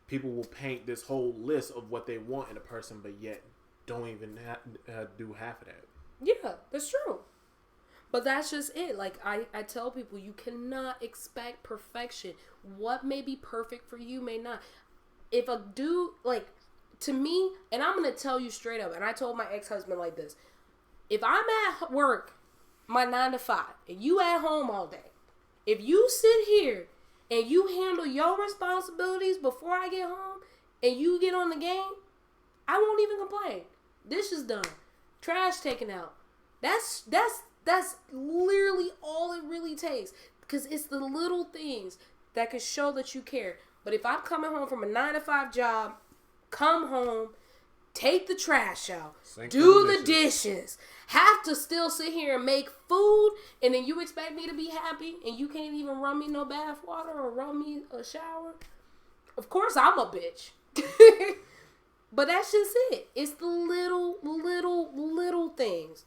People will paint this whole list of what they want in a person, but yet don't even do half of that. Yeah, that's true. But that's just it. Like, I tell people, you cannot expect perfection. What may be perfect for you may not. If a dude, like, to me, and I'm going to tell you straight up, and I told my ex-husband like this, if I'm at work, my 9 to 5, and you at home all day, if you sit here and you handle your responsibilities before I get home, and you get on the game, I won't even complain. Dishes done. Trash taken out. That's literally all it really takes, because it's the little things that can show that you care. But if I'm coming home from a 9 to 5 job, come home, take the trash out, do the dishes, have to still sit here and make food, and then you expect me to be happy, and you can't even run me no bath water or run me a shower? Of course I'm a bitch. But that's just it. It's the little things.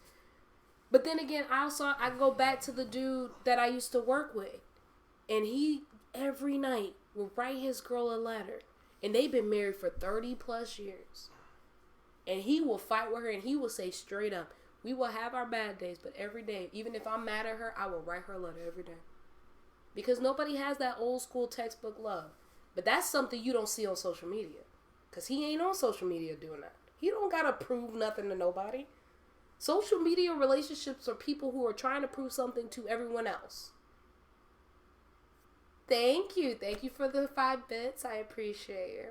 But then again, I go back to the dude that I used to work with, and he every night will write his girl a letter, and they've been married for 30 plus years, and he will fight with her, and he will say straight up, we will have our bad days, but every day, even if I'm mad at her, I will write her a letter every day, because nobody has that old school textbook love. But that's something you don't see on social media. Because he ain't on social media doing that. He don't got to prove nothing to nobody. Social media relationships are people who are trying to prove something to everyone else. Thank you. Thank you for the 5 bits. I appreciate you.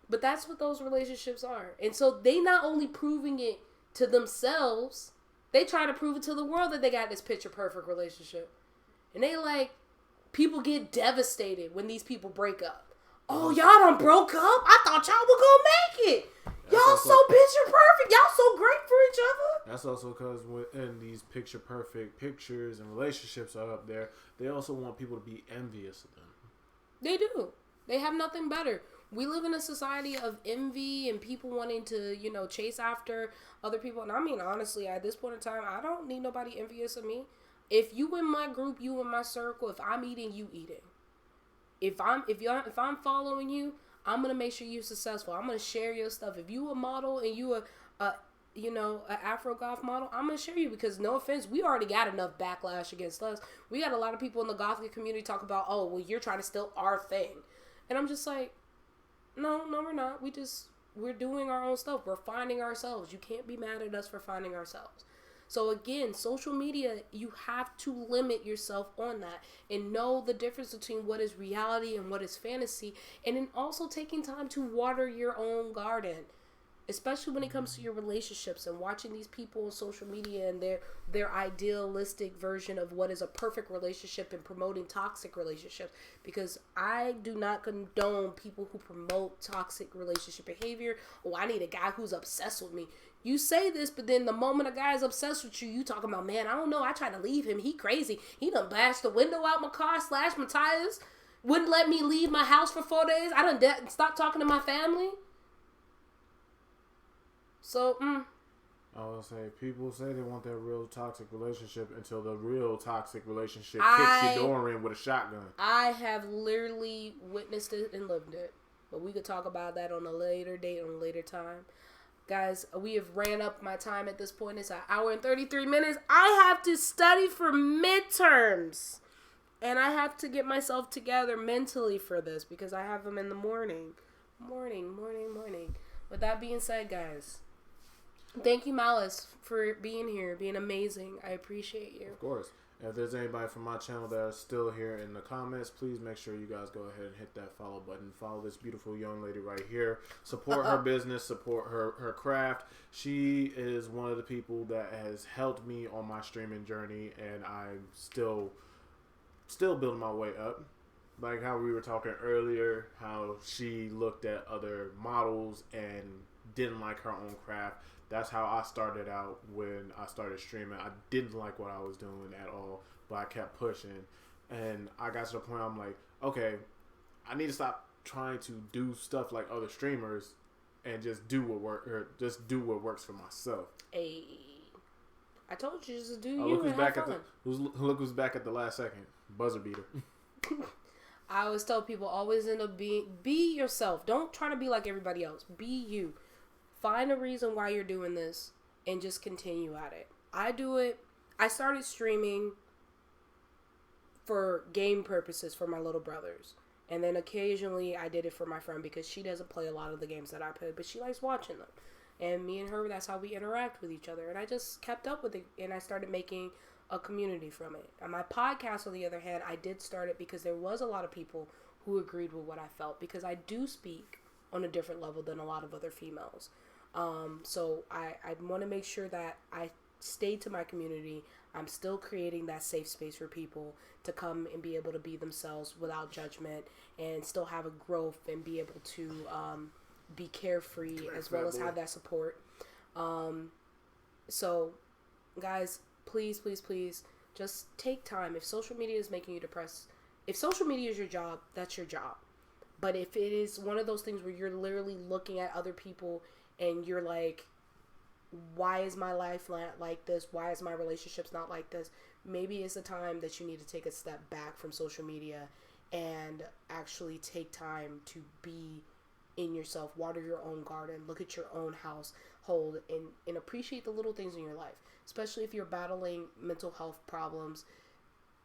But that's what those relationships are. And so they not only proving it to themselves, they try to prove it to the world that they got this picture perfect relationship. And they like, people get devastated when these people break up. Oh, y'all done broke up? I thought y'all were gonna make it. Y'all so picture perfect. Y'all so great for each other. That's also because when these picture perfect pictures and relationships are up there, they also want people to be envious of them. They do. They have nothing better. We live in a society of envy and people wanting to, chase after other people. And I mean, honestly, at this point in time, I don't need nobody envious of me. If you in my group, you in my circle, if I'm eating, you eating. If I'm following you, I'm gonna make sure you're successful. I'm gonna share your stuff. If you a model and you a Afro goth model, I'm gonna share you because no offense, we already got enough backlash against us. We got a lot of people in the gothic community talk about, oh, well, you're trying to steal our thing, and I'm just like, no, we're not. We're doing our own stuff. We're finding ourselves. You can't be mad at us for finding ourselves. So again, social media, you have to limit yourself on that and know the difference between what is reality and what is fantasy. And then also taking time to water your own garden, especially when it comes to your relationships and watching these people on social media and their idealistic version of what is a perfect relationship and promoting toxic relationships. Because I do not condone people who promote toxic relationship behavior. Oh, I need a guy who's obsessed with me. You say this, but then the moment a guy is obsessed with you, you talking about, man, I don't know, I tried to leave him. He crazy. He done bashed the window out my car, slashed my tires, wouldn't let me leave my house for 4 days. I done stopped talking to my family. So, I was say, people say they want that real toxic relationship until the real toxic relationship kicks your door in with a shotgun. I have literally witnessed it and lived it. But we could talk about that on a later date, on a later time. Guys, we have ran up my time at this point. It's an hour and 33 minutes. I have to study for midterms. And I have to get myself together mentally for this because I have them in the morning. Morning. With that being said, guys, thank you, Malice, for being here, being amazing. I appreciate you. Of course. If there's anybody from my channel that are still here in the comments, please make sure you guys go ahead and hit that follow button. Follow this beautiful young lady right here. Support her business. Support her craft. She is one of the people that has helped me on my streaming journey, and I'm still building my way up. Like how we were talking earlier, how she looked at other models and didn't like her own craft. That's how I started out when I started streaming. I didn't like what I was doing at all, but I kept pushing. And I got to the point I'm like, okay, I need to stop trying to do stuff like other streamers and just do what works for myself. Hey, I told you just do you look who's and back have fun. Look who's back at the last second. Buzzer beater. I always tell people, always end up be yourself. Don't try to be like everybody else. Be you. Find a reason why you're doing this and just continue at it. I started streaming for game purposes for my little brothers. And then occasionally I did it for my friend because she doesn't play a lot of the games that I play, but she likes watching them. And me and her, that's how we interact with each other. And I just kept up with it and I started making a community from it. And my podcast, on the other hand, I did start it because there was a lot of people who agreed with what I felt because I do speak on a different level than a lot of other females. So I want to make sure that I stay to my community. I'm still creating that safe space for people to come and be able to be themselves without judgment and still have a growth and be able to be carefree as well as have that support. So guys, please just take time. If social media is making you depressed, if social media is your job, that's your job. But if it is one of those things where you're literally looking at other people and you're like, why is my life not like this? Why is my relationships not like this? Maybe it's the time that you need to take a step back from social media and actually take time to be in yourself, water your own garden, look at your own household, and appreciate the little things in your life. Especially if you're battling mental health problems,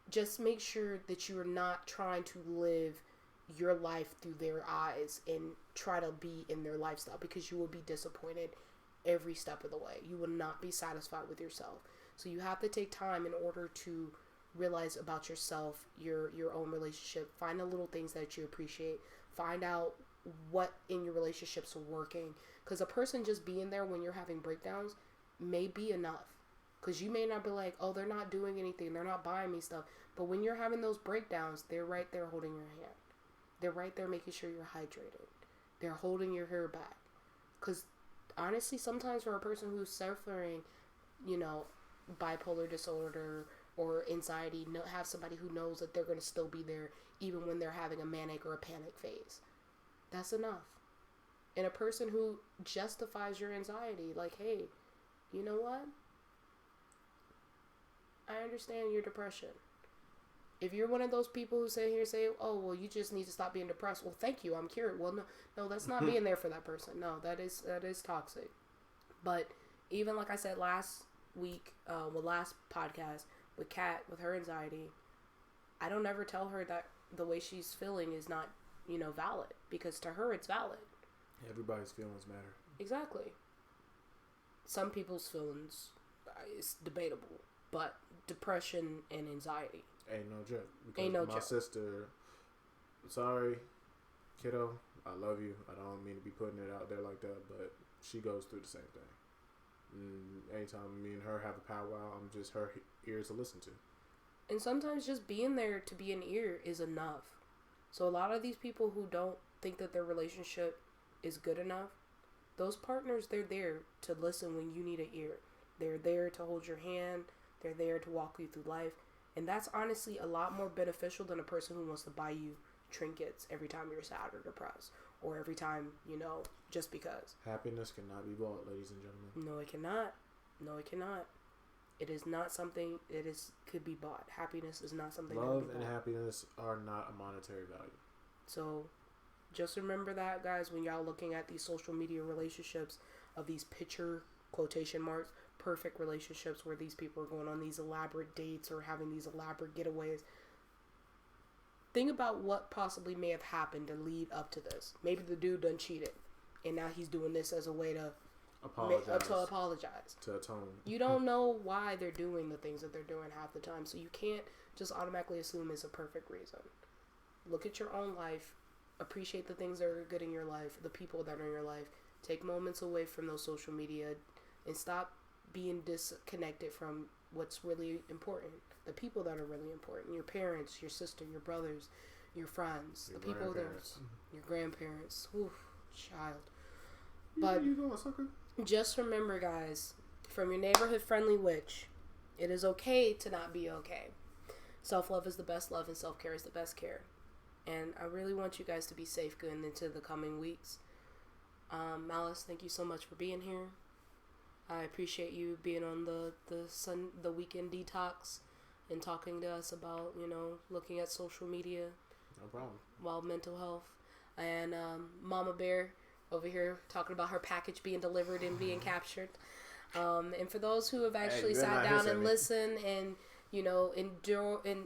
just make sure that you are not trying to live your life through their eyes and try to be in their lifestyle, because you will be disappointed every step of the way. You will not be satisfied with yourself. So you have to take time in order to realize about yourself, your own relationship. Find the little things that you appreciate. Find out what in your relationships are working. Because a person just being there when you're having breakdowns may be enough. Because you may not be like, oh, they're not doing anything, they're not buying me stuff. But when you're having those breakdowns, they're right there holding your hand. They're right there making sure you're hydrated. They're holding your hair back. Because honestly, sometimes for a person who's suffering, bipolar disorder or anxiety, have somebody who knows that they're going to still be there even when they're having a manic or a panic phase. That's enough. And a person who justifies your anxiety, like, hey, you know what? I understand your depression. If you're one of those people who sit here and say, oh, well, you just need to stop being depressed. Well, thank you. I'm cured. Well, no, that's not being there for that person. No, that is toxic. But even like I said last week, last podcast with Kat, with her anxiety, I don't ever tell her that the way she's feeling is not, valid, because to her it's valid. Everybody's feelings matter. Exactly. Some people's feelings is debatable, but depression and anxiety ain't no joke. Because ain't no my joke. sister, sorry, kiddo, I love you. I don't mean to be putting it out there like that, but she goes through the same thing. Anytime me and her have a powwow, I'm just her ears to listen to. And sometimes just being there to be an ear is enough. So a lot of these people who don't think that their relationship is good enough, those partners, they're there to listen when you need an ear. They're there to hold your hand. They're there to walk you through life. And that's honestly a lot more beneficial than a person who wants to buy you trinkets every time you're sad or depressed, or every time, just because. Happiness cannot be bought, ladies and gentlemen. No, it cannot. No, it cannot. It is not something could be bought. Happiness is not something Love that can be and bought. happiness are not a monetary value. So just remember that, guys, when y'all looking at these social media relationships of these picture quotation marks perfect relationships where these people are going on these elaborate dates or having these elaborate getaways. Think about what possibly may have happened to lead up to this. Maybe the dude done cheated, and now he's doing this as a way to apologize. To atone. You don't know why they're doing the things that they're doing half the time, so you can't just automatically assume it's a perfect reason. Look at your own life. Appreciate the things that are good in your life, the people that are in your life. Take moments away from those social media and stop being disconnected from what's really important. The people that are really important. Your parents, your sister, your brothers, your friends. Your the people that your grandparents. Oof, child. But you going, sucker? Just remember, guys, from your neighborhood friendly witch, it is okay to not be okay. Self-love is the best love, and self-care is the best care. And I really want you guys to be safe going into the coming weeks. Malice, thank you so much for being here. I appreciate you being on the weekend detox and talking to us about, looking at social media. No problem. While mental health. And Mama Bear over here talking about her package being delivered and being captured. And for those who have actually sat down and listened and,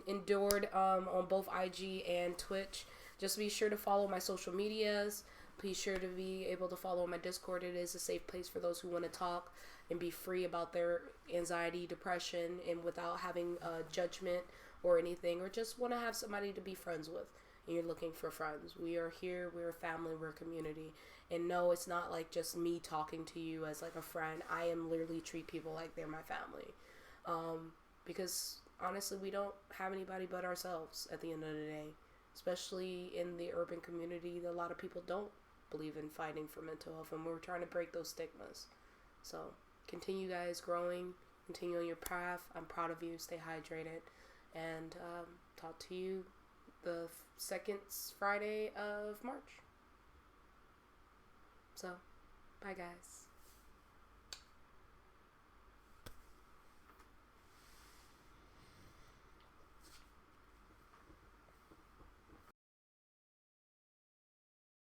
endured on both IG and Twitch, just be sure to follow my social medias. Be sure to be able to follow my Discord. It is a safe place for those who want to talk and be free about their anxiety, depression, and without having judgment or anything, or just want to have somebody to be friends with. And you're looking for friends. We are here. We're a family. We're a community. And no, it's not like just me talking to you as like a friend. I am literally treat people like they're my family. Because honestly, we don't have anybody but ourselves at the end of the day. Especially in the urban community, a lot of people don't believe in fighting for mental health, and we're trying to break those stigmas. So continue, guys, growing. Continue on your path. I'm proud of you. Stay hydrated. And talk to you the second Friday of March. So, bye, guys.